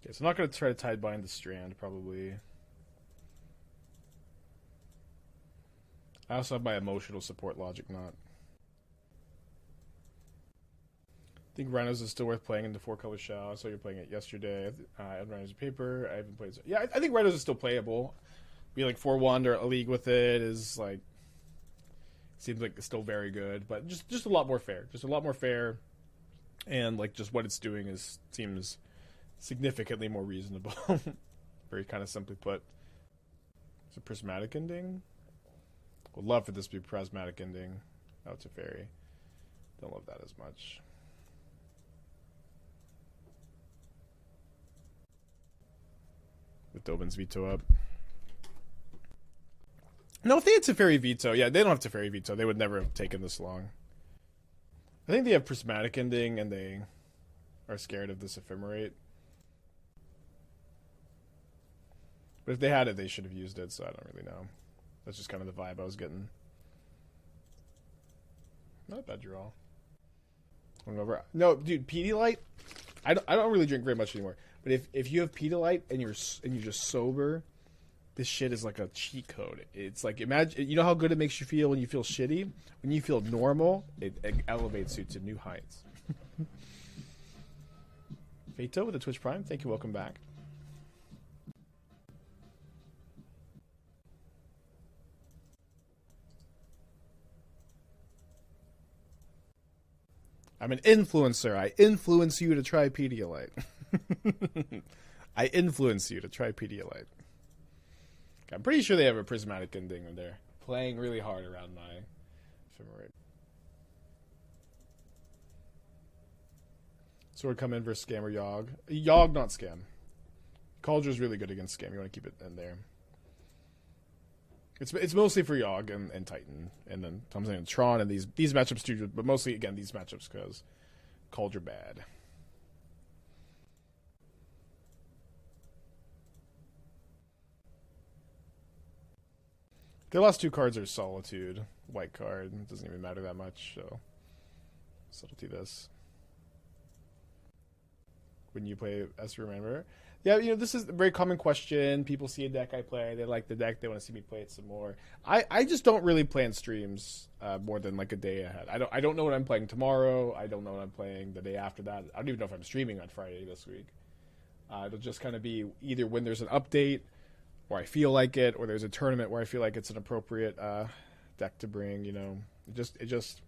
Okay, so I'm not going to try to Tidebind the Strand, probably. I also have my emotional support logic not. I think Rhinos is still worth playing in the 4-color shell. I saw you playing it yesterday. I had Rhinos paper. I haven't played it. Yeah, I think Rhinos is still playable. Be like 4-1 or a league with it is like... Seems like it's still very good, but just a lot more fair. Just a lot more fair, and like just what it's doing seems significantly more reasonable. Very kind of simply put. It's a Prismatic Ending. Would love for this to be Prismatic Ending. Oh, it's a fairy. Don't love that as much. With Dobin's veto up. No, if they had Teferi veto, yeah, they don't have Teferi veto. They would never have taken this long. I think they have Prismatic Ending, and they are scared of this Ephemerate. But if they had it, they should have used it, so I don't really know. That's just kind of the vibe I was getting. Not a bad draw. Over. No, dude, Pedialyte, I don't really drink very much anymore. But if you have Pedialyte and you're just sober... This shit is like a cheat code. It's like, imagine, you know how good it makes you feel when you feel shitty? When you feel normal, it elevates you to new heights. Fato with the Twitch Prime, thank you, welcome back. I'm an influencer. I influence you to try Pedialyte. I influence you to try Pedialyte. I'm pretty sure they have a Prismatic Ending when they're playing really hard around my Ephemerate. Sword come in versus Scam or Yogg. Yogg, not Scam. Kaldra's really good against Scam. You want to keep it in there. It's mostly for Yogg and Titan. And then sometimes in Tron and these matchups too. But mostly, again, these matchups because Kaldra bad. Their last two cards are Solitude, white card. It doesn't even matter that much, so Subtlety this. When you play as Remember? Yeah, you know, this is a very common question. People see a deck I play, they like the deck, they want to see me play it some more. I just don't really plan streams more than like a day ahead. I don't know what I'm playing tomorrow. I don't know what I'm playing the day after that. I don't even know if I'm streaming on Friday this week. It'll just kind of be either when there's an update, or I feel like it, or there's a tournament where I feel like it's an appropriate deck to bring, you know. It just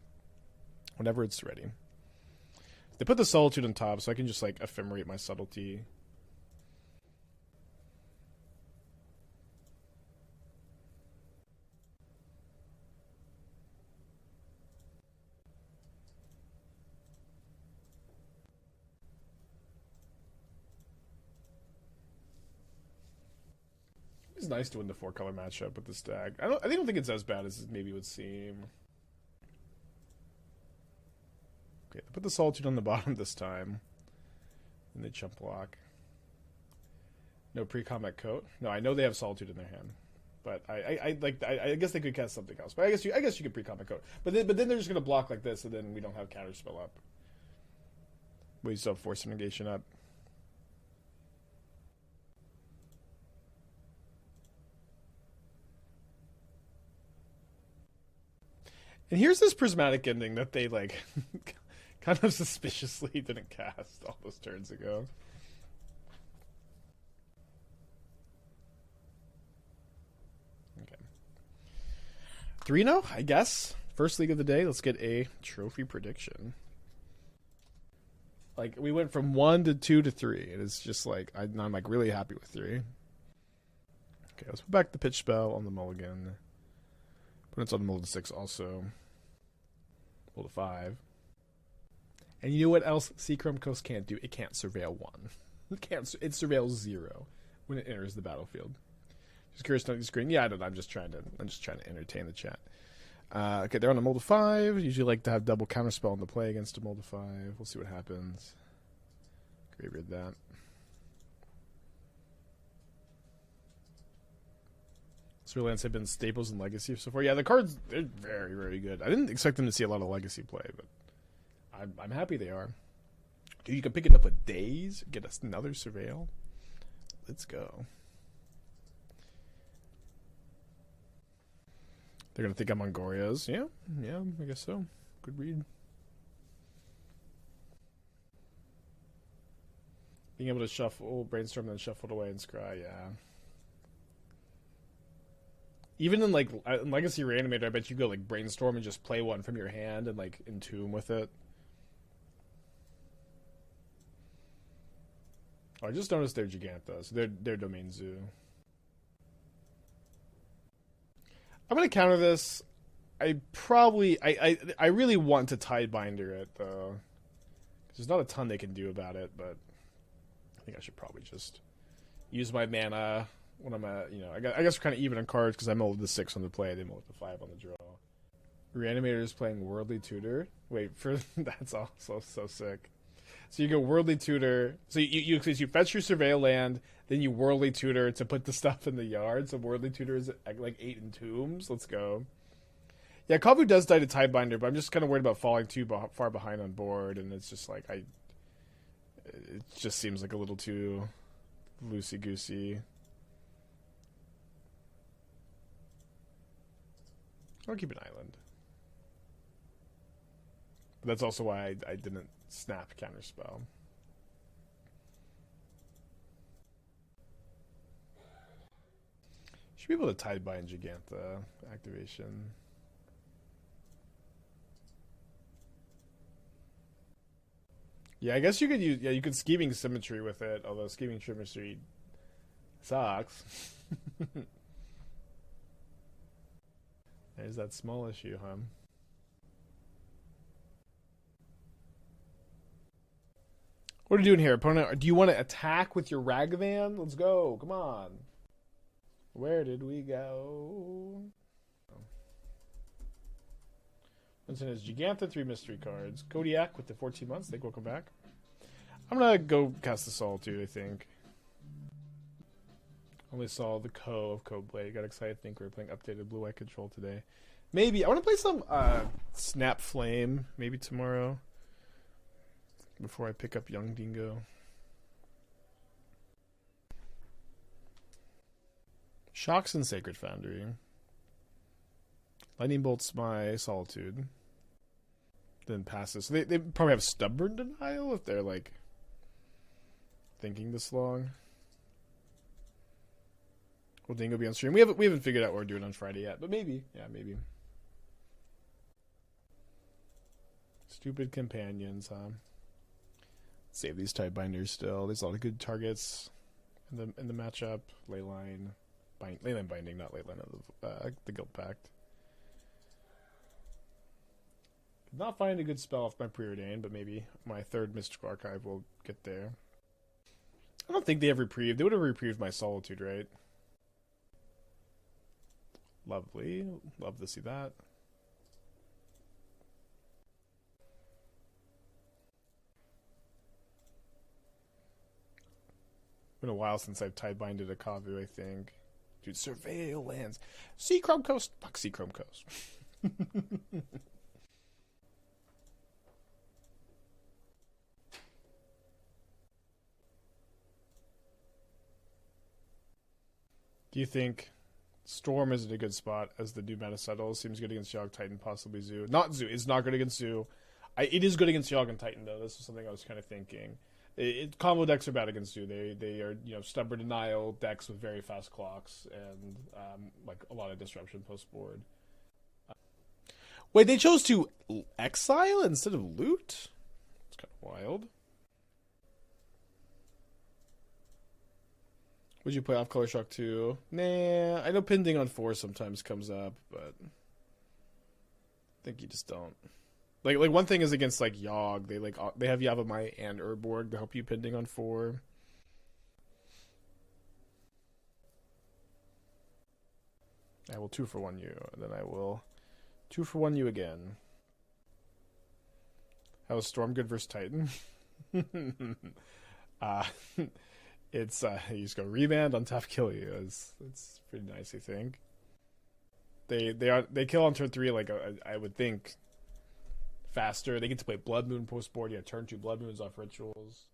whenever it's ready. They put the Solitude on top, so I can just like Ephemerate my Subtlety. It's nice to win the 4-color matchup with this deck. I don't think it's as bad as it maybe would seem. Okay, they put the Solitude on the bottom this time. And they chump block. No pre-combat coat. No, I know they have Solitude in their hand. But I guess they could cast something else. But I guess you could pre-Comic Code. But then they're just gonna block like this, and then we don't have Counterspell up. We still have Force of Negation up. And here's this Prismatic Ending that they like kind of suspiciously didn't cast all those turns ago. Okay. 3-0, I guess. First league of the day. Let's get a trophy prediction. Like, we went from 1 to 2 to 3. And it's just like, I'm like really happy with 3. Okay, let's put back the pitch spell on the mulligan. But it's on the Mold to 6 also. Mold to 5. And you know what else Seachrome Coast can't do? It can't surveil 1. It surveils 0 when it enters the battlefield. Just curious to know the screen. Yeah, I don't know. I'm just trying to entertain the chat. Okay, they're on a Mold to 5. Usually like to have double Counterspell in the play against a Mold to 5. We'll see what happens. Graveyard that. Lands have been staples in Legacy so far. Yeah, the cards, they're very, very good. I didn't expect them to see a lot of Legacy play, but I'm happy they are. Dude, you can pick it up with Daze, get us another Surveil. Let's go. They're going to think I'm on Goria's. Yeah, I guess so. Good read. Being able to shuffle, brainstorm, then shuffle it away and scry, yeah. Even in like in Legacy Reanimator, I bet you go like brainstorm and just play one from your hand and like entomb with it. Oh, I just noticed they're Giganta, so they're Domain Zoo. I'm gonna counter this. I really want to Tidebinder it though. There's not a ton they can do about it, but I think I should probably just use my mana. When I'm at, I guess we're kind of even on cards because I molded the 6 on the play, they molded the 5 on the draw. Reanimator is playing Worldly Tutor. Wait, that's also so sick. So you go Worldly Tutor. So you fetch your Surveil land, then you Worldly Tutor to put the stuff in the yard. So Worldly Tutor is like 8 entombs. Let's go. Yeah, Kavu does die to Tidebinder, but I'm just kind of worried about falling too far behind on board, and it's just like it just seems like a little too loosey goosey. I'll keep an island. But that's also why I didn't snap Counterspell. Should be able to Tidebind Giganta activation. Yeah, I guess you could use... Yeah, you could Scheming Symmetry with it, although Scheming Symmetry sucks. There's that small issue, huh? What are you doing here, opponent? Do you want to attack with your Ragavan? Let's go. Come on. Where did we go? Vincent has Giganta, 3 mystery cards. Kodiak with the 14 months. Think we'll come back. I'm going to go cast the Solitude, I think. Only saw the of Coatblade. Got excited. Think we were playing updated blue-white control today. Maybe. I want to play some Snap Flame maybe tomorrow before I pick up Young Dingo. Shocks and Sacred Foundry. Lightning Bolts my Solitude. Then passes. So they probably have Stubborn Denial if they're like thinking this long. Will Dingo be on stream? We haven't figured out what we're doing on Friday yet, but maybe. Yeah, maybe. Stupid companions, huh? Save these Tidebinders still. There's a lot of good targets in the matchup. Leyline Binding, not Leyline of the Guild Pact. Could not find a good spell off my Preordain, but maybe my 3rd Mystical Archive will get there. I don't think they have reprieved. They would have reprieved my Solitude, right? Lovely. Love to see that. Been a while since I've Tidebinded a Kavu, I think. Dude, Surveil lands. Seachrome Coast. Fuck Seachrome Coast. Do you think Storm is in a good spot as the new meta settles? Seems good against Yogg, Titan, possibly Zoo. Not Zoo. It's not good against Zoo. It is good against Yogg and Titan, though. This is something I was kind of thinking. Combo decks are bad against Zoo. They are, you know, stubborn denial decks with very fast clocks and like a lot of disruption post board. Wait, they chose to exile instead of loot? It's kind of wild. Would you play off Color Shock too? Nah, I know Pending on 4 sometimes comes up, but I think you just don't. Like one thing is against like Yogg, they have Yavimaya and Urborg to help you Pending on 4. I will 2-for-1 you, and then I will 2-for-1 you again. How is Storm good versus Titan? It's you just go remand on top, kill you. It's pretty nice, I think. They kill on turn 3 like I would think faster. They get to play Blood Moon post board. Yeah, turn 2 Blood Moons off rituals.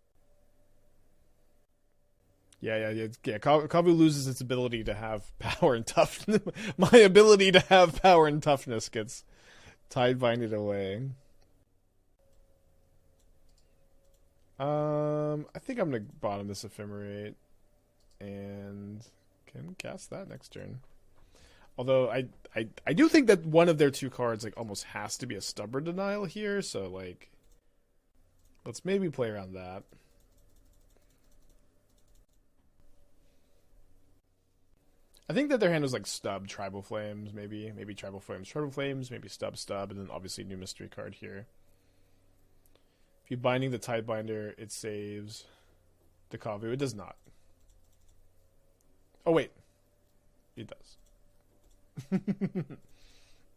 Yeah. Kavu loses its ability to have power and toughness. My ability to have power and toughness gets Tidebinded away. I think I'm gonna bottom this Ephemerate and can cast that next turn. Although I do think that one of their 2 cards like almost has to be a Stubborn Denial here, so like let's maybe play around that. I think that their hand was like Stub, Tribal Flames, maybe Tribal Flames, maybe Stub, and then obviously new mystery card here. If you're binding the Tidebinder, it saves the Kavu. It does not. Oh, wait. It does. It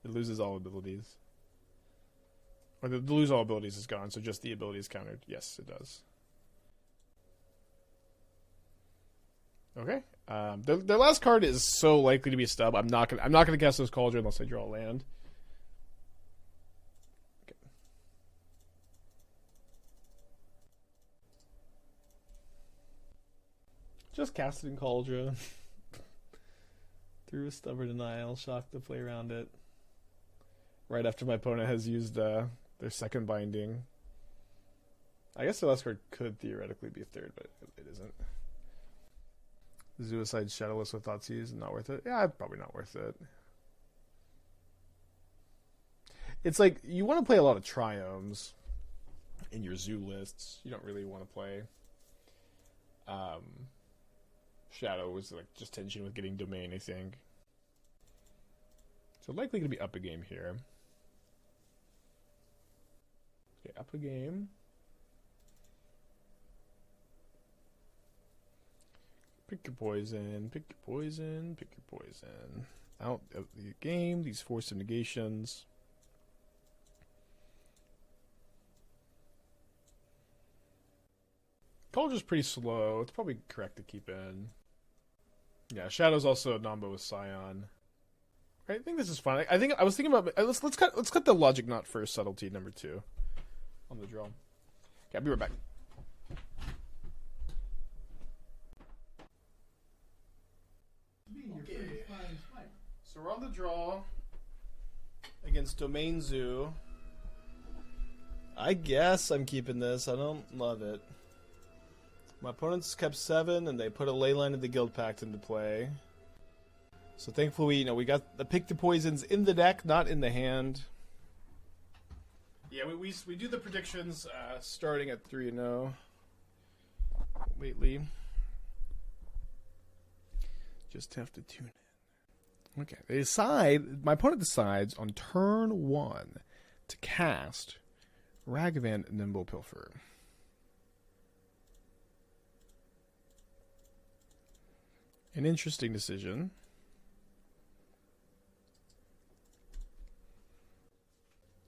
loses all abilities. Or the lose all abilities is gone, so just the ability is countered. Yes, it does. Okay. Their last card is so likely to be a Stub. I'm not gonna cast those Cauldron unless I draw a land. Just cast it in Kaldra. Through a Stubborn Denial, shock to play around it. Right after my opponent has used their second binding. I guess the last card could theoretically be a third, but it isn't. Suicide Shadowless with Thoughtseize, not worth it? Yeah, probably not worth it. It's like, you want to play a lot of Triomes in your Zoo lists. You don't really want to play Shadow was like just tension with getting Domain, I think. So likely going to be up a game here. Okay, up a game. Pick your poison, pick your poison, pick your poison. Out of the game, these Force of Negations. Culture's pretty slow. It's probably correct to keep in. Yeah, Shadow's also a Nombo with Scion. I think this is fine. I think I was thinking about let's cut the Logic Knot first. Subtlety number 2 on the draw. Okay, I'll be right back. Okay. So we're on the draw against Domain Zoo. I guess I'm keeping this. I don't love it. My opponents kept 7, and they put a Leyline of the Guild Pact into play. So thankfully, we got the Pick the Poisons in the deck, not in the hand. Yeah, we do the predictions starting at 3-0 lately. Just have to tune in. Okay, my opponent decides on turn 1 to cast Ragavan Nimble Pilfer. An interesting decision.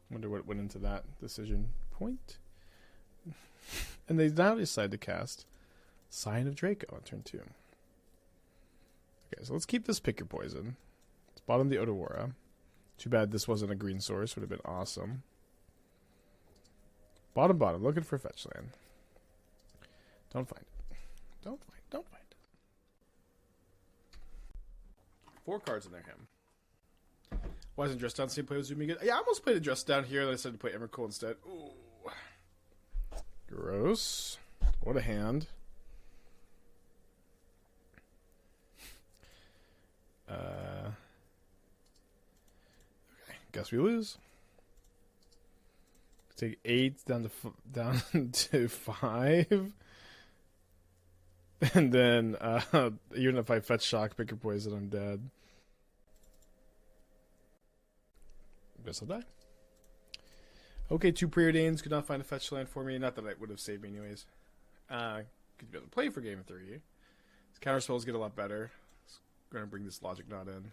Wonder what went into that decision point. And they now decide to cast Sign of Draco on turn 2. Okay, so let's keep this Pick Your Poison. Let's bottom the Otawara. Too bad this wasn't a green source. Would have been awesome. Bottom, looking for a fetch land. Don't find it. Don't find it. 4 cards in their hand. Why isn't Dress Down the same play with Zooming? Yeah, I almost played a Dress Down here, then I decided to play Emrakul instead. Ooh. Gross. What a hand. Okay, guess we lose. Take 8 down to 5. And then, even if I fetch shock, Pick Your Poison, I'm dead. Guess I'll die. Okay, 2 Preordains. Could not find a fetch land for me. Not that it would have saved me anyways. Could be able to play for game 3. His counterspells get a lot better. Going to bring this Logic Knot in.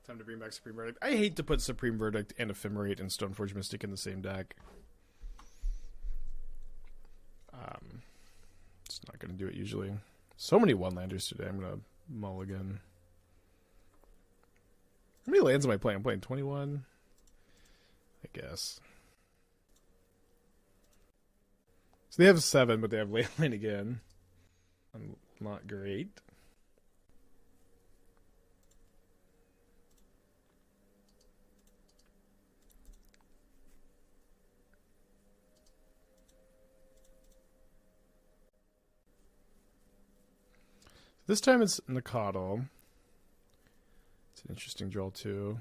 Time to bring back Supreme Verdict. I hate to put Supreme Verdict and Ephemerate and Stoneforge Mystic in the same deck. Just not going to do it usually. So many one-landers today. I'm going to mulligan. How many lands am I playing? I'm playing 21, I guess. So they have 7, but they have Leyline again. Not great. This time it's Nakadal. It's an interesting draw too.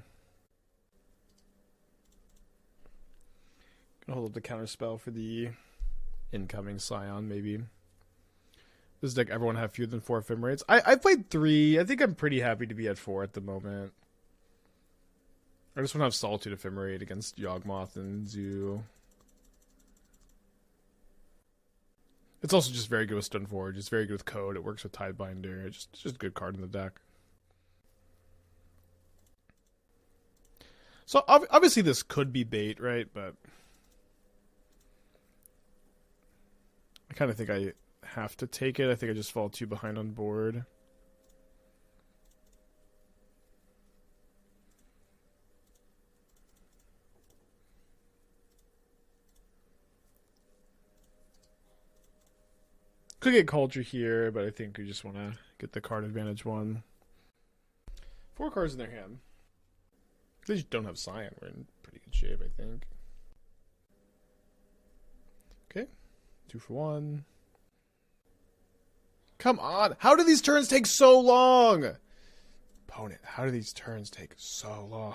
Gonna hold up the counterspell for the incoming Scion, maybe. This deck, everyone have fewer than 4 Ephemerates. I played 3. I think I'm pretty happy to be at 4 at the moment. I just want to have Solitude Ephemerate against Yawgmoth and Zoo. It's also just very good with Stoneforge. It's very good with Code. It works with Tidebinder. It's just a good card in the deck. So obviously this could be bait, right? But I kind of think I have to take it. I think I just fall too behind on board. Could get Kaldra here, but I think we just want to get the card advantage one. 4 cards in their hand. They just don't have Scion. We're in pretty good shape, I think. Okay. 2 for 1. Come on. How do these turns take so long? Opponent, how do these turns take so long?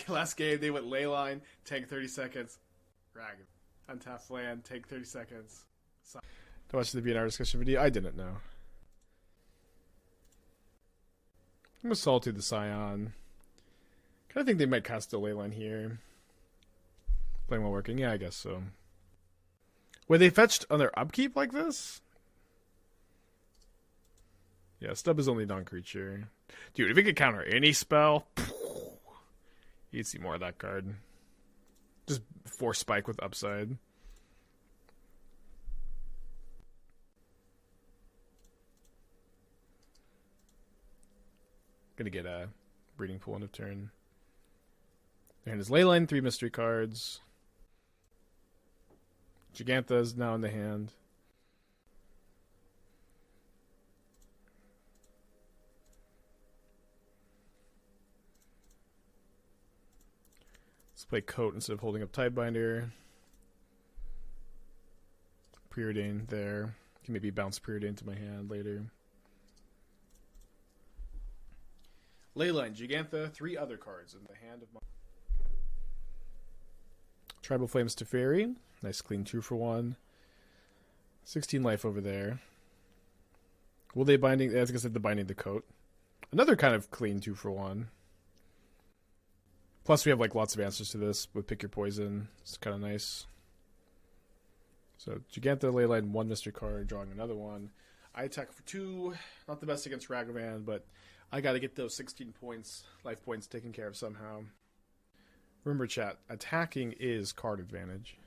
Last game, they went Leyline, tank 30 seconds. Rag. Untap land, take 30 seconds. To watch the BNR discussion video, I didn't know. I'm going to Solitude the Scion. Kind of think they might cast a Leyline here. Playing while working? Yeah, I guess so. Were they fetched on their upkeep like this? Yeah, Stub is only non-creature. Dude, if it could counter any spell, you'd see more of that card. Just Force Spike with upside. Gonna get a Breeding Pool end of turn. Their hand is Leyline, 3 mystery cards. Gigantha is now in the hand. Let's play Coat instead of holding up Tidebinder. Preordain there. Can maybe bounce Preordain to my hand later. Leyline, Gigantha, 3 other cards in the hand of my... Tribal Flames Teferi. Nice clean 2 for 1. 16 life over there. Will they binding... I was going to say the binding the Coat. Another kind of clean 2 for 1. Plus we have like lots of answers to this with Pick Your Poison. It's kind of nice. So Gigantha, Leyline, 1 mystery card, drawing another one. I attack for 2. Not the best against Ragavan, but I got to get those 16 points, life points taken care of somehow. Remember, chat, attacking is card advantage.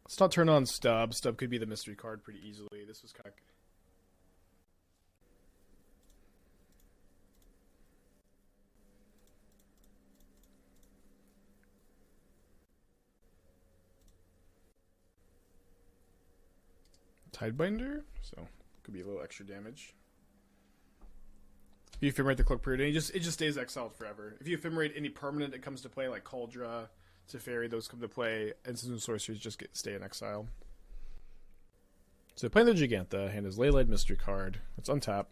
Let's not turn on Stub. Stub could be the mystery card pretty easily. This was kind of... Tidebinder, so could be a little extra damage. If you ephemerate the Cloak Preordain, it just stays exiled forever. If you ephemerate any permanent that comes to play, like Kaldra, Teferi, those come to play, instants and sorceries just stay in exile. So playing the Gigantha, hand is Leyline Mystery card. Let's untap.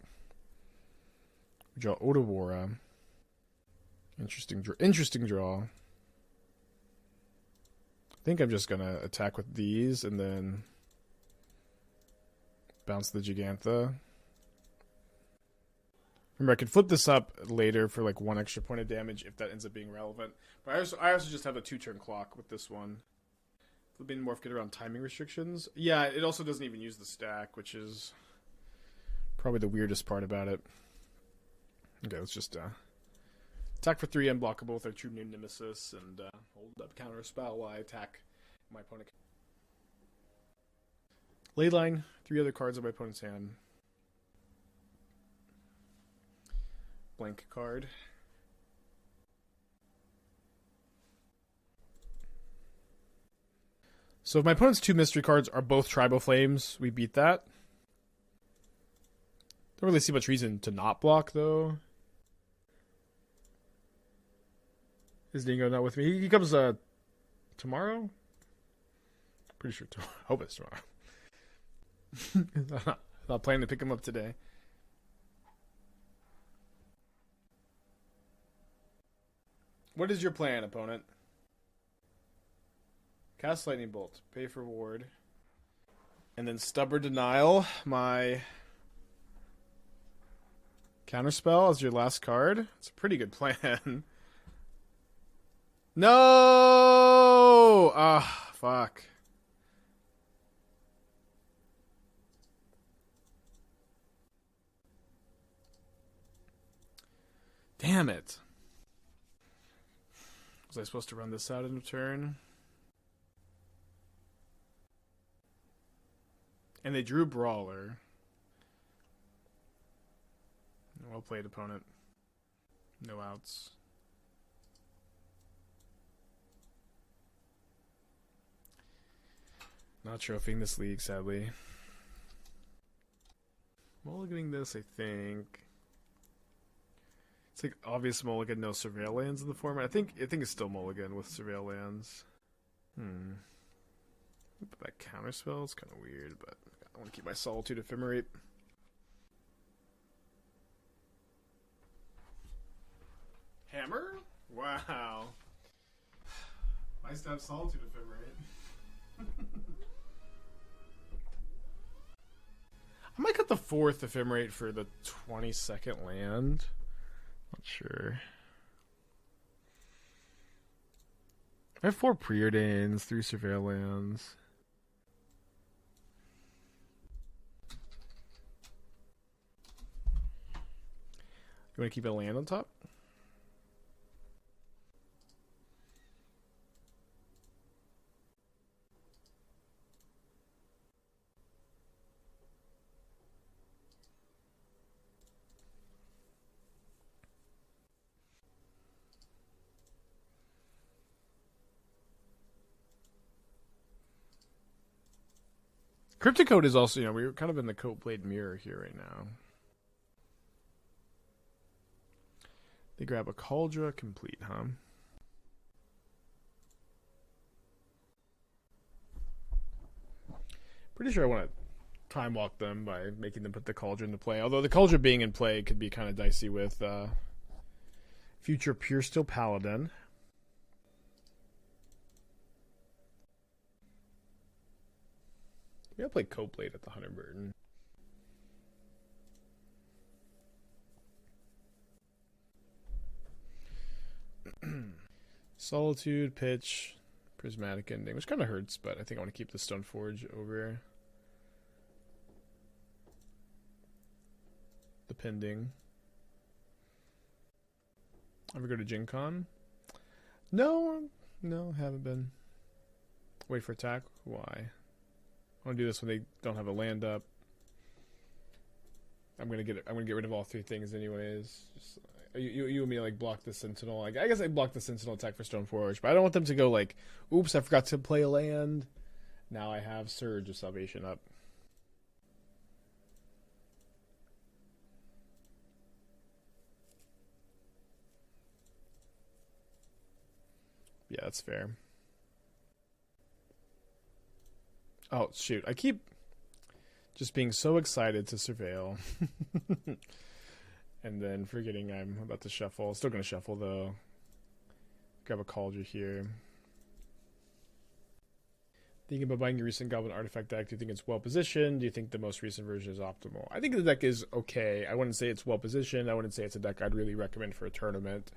We draw Otawara. Interesting draw. I think I'm just gonna attack with these and then bounce the Gigantha. Remember, I could flip this up later for like 1 extra point of damage if that ends up being relevant. But I also just have a 2-turn clock with this one. Flipping Morph get around timing restrictions. Yeah, it also doesn't even use the stack, which is probably the weirdest part about it. Okay, let's just attack for 3 unblockable with our True Name Nemesis and hold up Counterspell while I attack my opponent. Leyline, 3 other cards on my opponent's hand. Blank card. So if my opponent's 2 mystery cards are both Tribal Flames, we beat that. Don't really see much reason to not block, though. Is Dingo not with me? He comes tomorrow? Pretty sure tomorrow. Hope it's tomorrow. Not planning to pick him up today. What is your plan, opponent? Cast Lightning Bolt. Pay for ward. And then Stubborn Denial. My Counterspell as your last card. It's a pretty good plan. No! Ah, fuck. Damn it. Was I supposed to run this out in a turn? And they drew Brawler. Well played, opponent. No outs. Not trophying this league, sadly. Mulliganing this, I think. It's like obvious mulligan, no surveil lands in the format. I think it's still mulligan with surveil lands. But that counterspell is kind of weird, but I want to keep my Solitude Ephemerate. Hammer? Wow. Nice to have Solitude Ephemerate. I might cut the 4th Ephemerate for the 22nd land. Not sure. I have 4 Preordains, 3 Surveil lands. You want to keep a land on top? Cryptic Coat is also, we're kind of in the Coatblade mirror here right now. They grab a Kaldra Compleat, huh? Pretty sure I want to time walk them by making them put the Kaldra into play. Although the Kaldra being in play could be kind of dicey with future Pure Steel Paladin. Maybe I'll play Coatblade at the Hunter Burton. Solitude, pitch, Prismatic Ending, which kind of hurts, but I think I want to keep the Stoneforge over the Pending. Ever go to Gen Con? No, haven't been. Wait for attack? Why? I want to do this when they don't have a land up. I'm gonna get rid of all 3 things anyways. Just, you and me like block the Sentinel. Like, I guess I blocked the Sentinel attack for Stoneforge, but I don't want them to go like, oops, I forgot to play a land. Now I have Surge of Salvation up. Yeah, that's fair. Oh, shoot. I keep just being so excited to surveil. And then forgetting I'm about to shuffle. Still going to shuffle, though. Grab a Kaldra here. Thinking about buying your recent Goblin Artifact deck, do you think it's well-positioned? Do you think the most recent version is optimal? I think the deck is okay. I wouldn't say it's well-positioned. I wouldn't say it's a deck I'd really recommend for a tournament.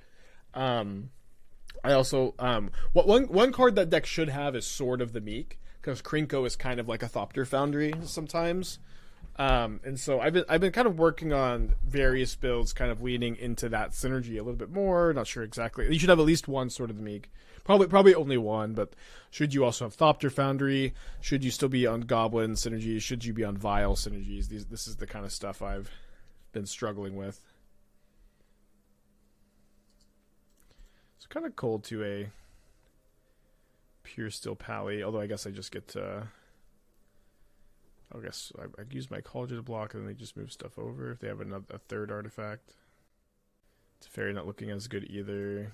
I also one card that deck should have is Sword of the Meek, because Krinko is kind of like a Thopter Foundry sometimes, and so I've been kind of working on various builds, kind of leaning into that synergy a little bit more. Not sure exactly. You should have at least one Sword of the Meek, probably only one. But should you also have Thopter Foundry? Should you still be on Goblin synergies? Should you be on Vial synergies? This is the kind of stuff I've been struggling with. It's kind of cold to a pure steel pally, although I guess I just get to... I guess I use my Kaldra to block, and then they just move stuff over if they have a third artifact. Teferi not looking as good either.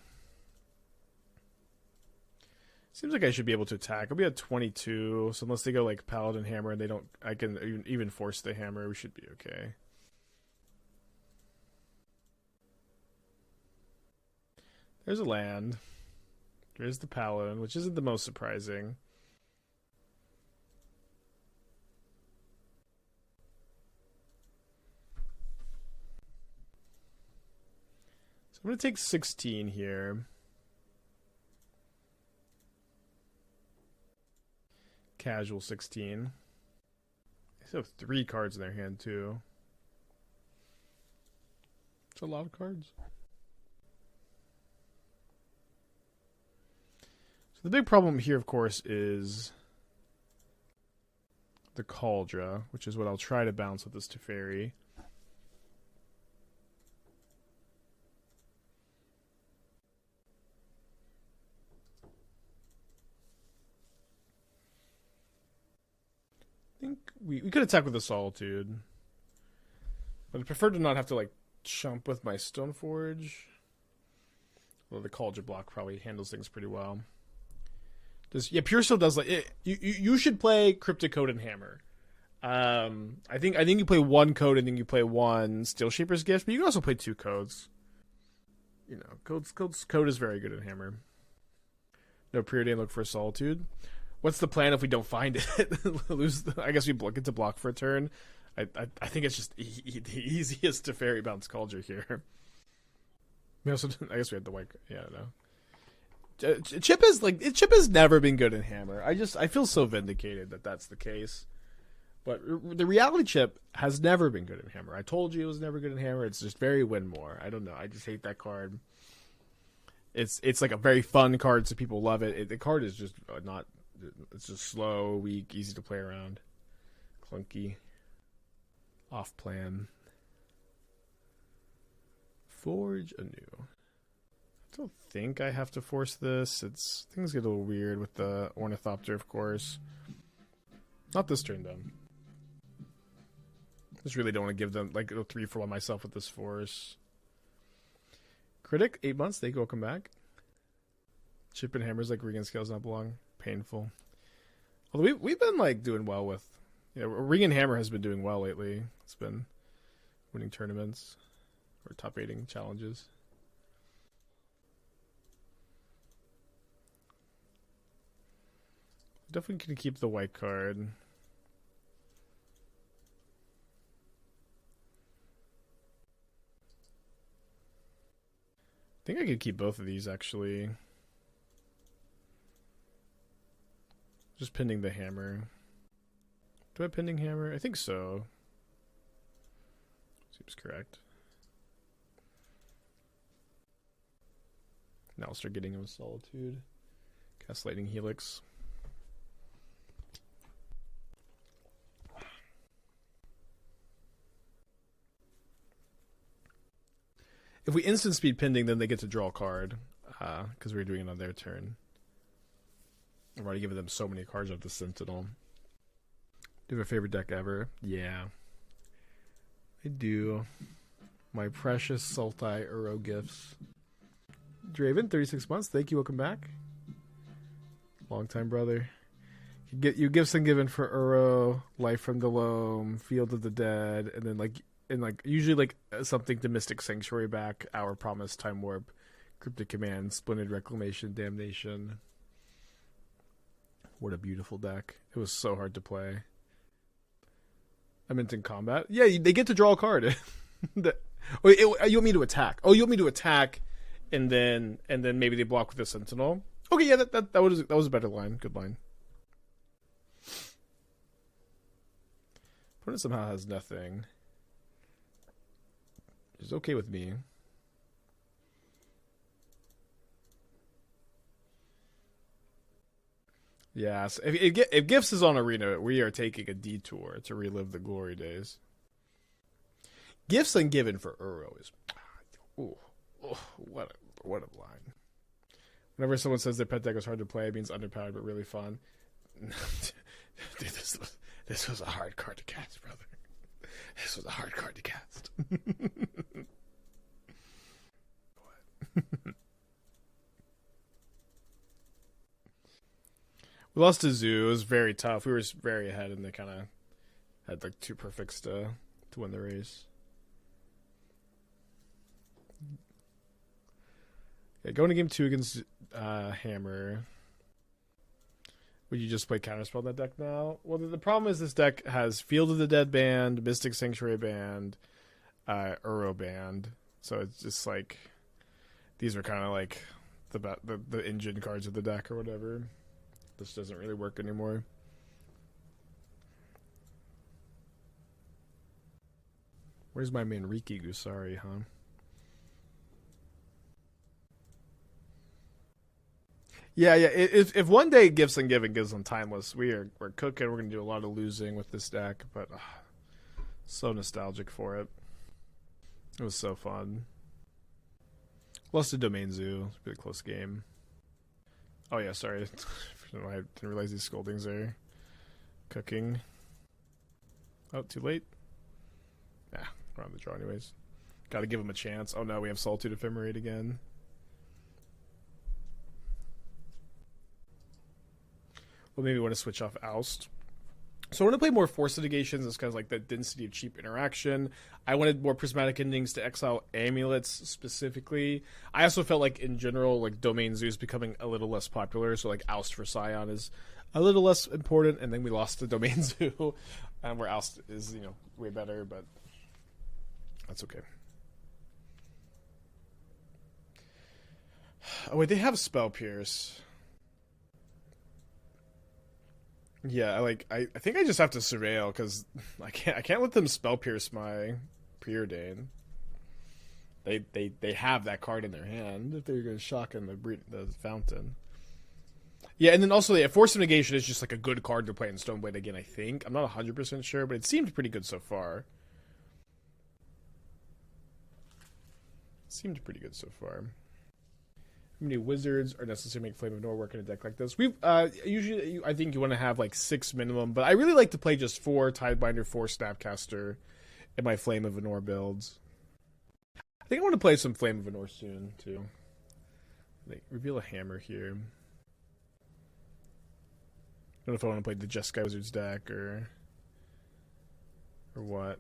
Seems like I should be able to attack. I'll be at 22, so unless they go like Paladin Hammer and they don't... I can even force the hammer, we should be okay. There's a land. There's the Paladin, which isn't the most surprising. So I'm going to take 16 here. Casual 16. They still have 3 cards in their hand, too. It's a lot of cards. The big problem here, of course, is the Kaldra, which is what I'll try to bounce with this Teferi. I think we could attack with the Solitude, but I prefer to not have to like chump with my Stoneforge. Well, the Kaldra block probably handles things pretty well. Pure Steel does like it, you should play Cryptic Coat and Hammer. I think you play 1 code and then you play 1 Steel Shaper's Gift, but you can also play 2 codes. You know, code is very good in Hammer. No Preordain, look for a Solitude. What's the plan if we don't find it? I guess we get to block for a turn. I think it's just the easiest to fairy bounce Kaldra here. We also, I guess we had the white. Yeah, I don't know. Chip has never been good in Hammer. I feel so vindicated that that's the case. But the reality Chip has never been good in Hammer. I told you it was never good in Hammer. It's just very win more. I don't know. I just hate that card. It's like a very fun card, so people love it. The card is just not. It's just slow, weak, easy to play around, clunky, off plan. Forge anew. I don't think I have to force this. Things get a little weird with the Ornithopter, of course. Not this turn, though. Just really don't want to give them like a 3-for-1 myself with this force. Critic, 8 months. They welcome back. Chip and Hammers like Ring and Scales not belong. Painful. Although we've been like doing well with, Ring and Hammer has been doing well lately. It's been winning tournaments or top rating challenges. Definitely can keep the white card. I think I could keep both of these actually. Just pending the hammer. Do I have pending hammer? I think so. Seems correct. Now I'll start getting him with Solitude. Cast Lightning Helix. If we instant speed Pending, then they get to draw a card. Because we're doing it on their turn. I've already given them so many cards of the Sentinel. Do you have a favorite deck ever? Yeah. I do. My precious Sultai Uro gifts. Draven, 36 months. Thank you. Welcome back. Long time, brother. You get you gifts and given for Uro, Life from the Loam, Field of the Dead, and then usually something to Mystic Sanctuary back, Our Promise, Time Warp, Cryptic Command, Splendid Reclamation, Damnation. What a beautiful deck. It was so hard to play. I meant in combat. Yeah, they get to draw a card. You want me to attack? Oh, you want me to attack, and then maybe they block with the Sentinel. Okay, yeah, that was a better line. Good line. Opponent somehow has nothing. Which is okay with me. Yeah, so if Gifts is on Arena, we are taking a detour to relive the glory days. Gifts Ungiven for Uro is... what a line. Whenever someone says their pet deck is hard to play, it means underpowered but really fun. Dude, this was a hard card to cast, brother. This was a hard card to cast. What? We lost to Zoo. It was very tough. We were very ahead, and they kind of had like 2 perfects to win the race. Yeah, going to game 2 against Hammer. Would you just play Counterspell that deck now? Well, the problem is this deck has Field of the Dead banned, Mystic Sanctuary banned, Uro banned. So it's just like these are kind of like the engine cards of the deck or whatever. This doesn't really work anymore. Where's my main Riki Gusari, huh? Yeah. If one day Gifts Ungiven gives them Timeless, we're cooking. We're gonna do a lot of losing with this deck, but so nostalgic for it. It was so fun. Lost to Domain Zoo. It's a really close game. Oh yeah, sorry. I didn't realize these Scoldings are cooking. Oh, too late. Yeah, we're on the draw anyways. Got to give them a chance. Oh no, we have Solitude Ephemerate again. Well, maybe we want to switch off Oust. So I want to play more Force of Negations. It's kind of like the density of cheap interaction. I wanted more Prismatic Endings to exile Amulets specifically. I also felt like in general, like Domain Zoo is becoming a little less popular. So like Oust for Scion is a little less important. And then we lost to Domain Zoo, where Oust is, way better. But that's okay. Oh wait, they have Spell Pierce. Yeah, I think I just have to Surveil because I can't let them Spell Pierce my Preordain. They have that card in their hand if they're going to shock in the Fountain. Yeah, and then also Force of Negation is just like a good card to play in Stoneblade again. I think I'm not 100% sure, but it seemed pretty good so far. How many wizards are necessary to make Flame of Nor work in a deck like this? We've usually I think you want to have like 6 minimum, but I really like to play just 4 Tidebinder, 4 Snapcaster in my Flame of Nor builds. I think I want to play some Flame of Nor soon too. Reveal a Hammer here. I don't know if I want to play the Jeskai Wizards deck or what.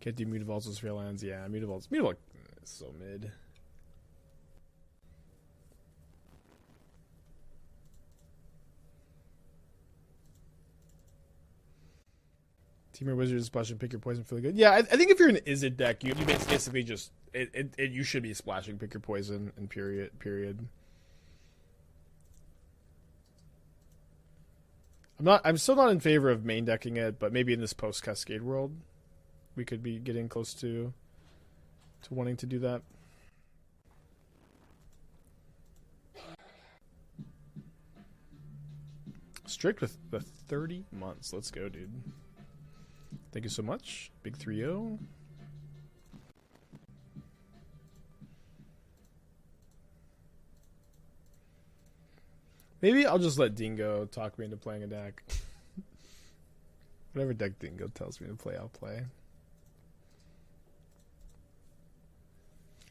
Can't do Mutavaults with Sphere Lands. Yeah, Mutavault is so mid. Temur Wizards splash and pick your poison feel good. Yeah, I think if you're an Izzet deck, you basically just you should be splashing pick your poison and period. I'm still not in favor of main decking it, but maybe in this post Cascade world, we could be getting close to wanting to do that. Strict with the 30 months. Let's go, dude. Thank you so much. Big 3-0. Maybe I'll just let Dingo talk me into playing a deck. Whatever deck Dingo tells me to play, I'll play.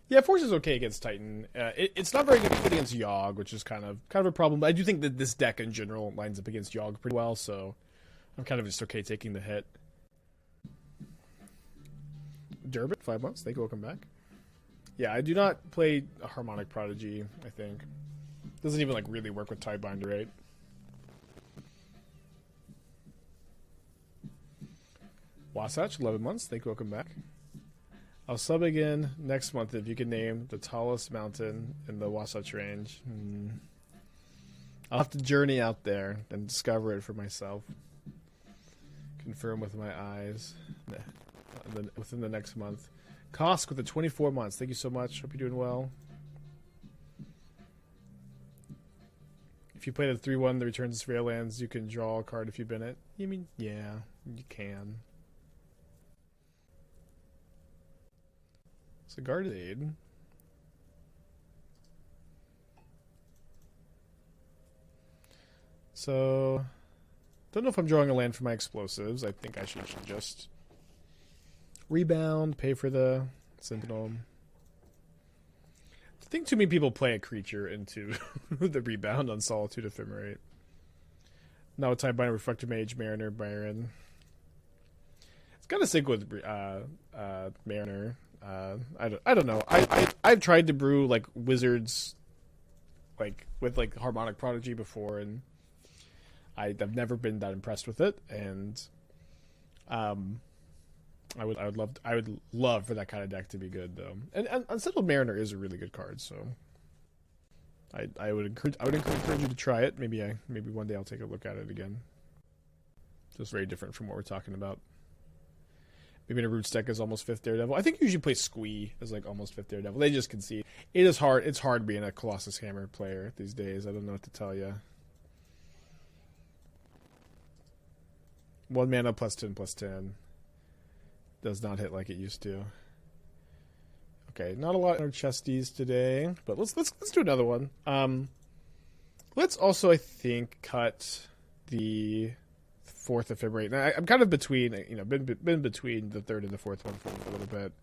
Yeah, Force is okay against Titan. It's not very good against Yogg, which is kind of a problem. But I do think that this deck in general lines up against Yogg pretty well, so I'm kind of just okay taking the hit. Durbin, 5 months. Thank you. Welcome back. Yeah, I do not play a Harmonic Prodigy, I think. Doesn't even like really work with Tidebinder, right? Wasatch, 11 months. Thank you. Welcome back. I'll sub again next month if you can name the tallest mountain in the Wasatch Range. I'll have to journey out there and discover it for myself. Confirm with my eyes within the next month. Kosk with the 24 months. Thank you so much. Hope you're doing well. If you play the 3-1, the Returns to Fairlands, you can draw a card if you bin it. You mean, yeah, you can. So Guardade. So, don't know if I'm drawing a land for my explosives. I think I should just rebound, pay for the Sentinel. I think too many people play a creature into the rebound on Solitude Ephemerate. Now Tidebinder, Reflector Mage, Mariner, Byron. It's kind of sick with Mariner. I don't know. I've tried to brew like Wizards, like with like Harmonic Prodigy before, and I've never been that impressed with it. And I would love for that kind of deck to be good though. And Unsettled Mariner is a really good card, so I would encourage you to try it. Maybe one day I'll take a look at it again. Just very different from what we're talking about. Maybe in a Roots deck is almost 5th Daredevil. I think you usually play Squee as like almost 5th Daredevil. They just concede. It is hard. It's hard being a Colossus Hammer player these days. I don't know what to tell you. 1 mana +10/+10. Does not hit like it used to. Okay, not a lot in our chesties today, but let's do another one. Let's also, I think, cut the 4th Ephemerate. Now, I'm kind of between, been between the 3rd and the 4th one for a little bit.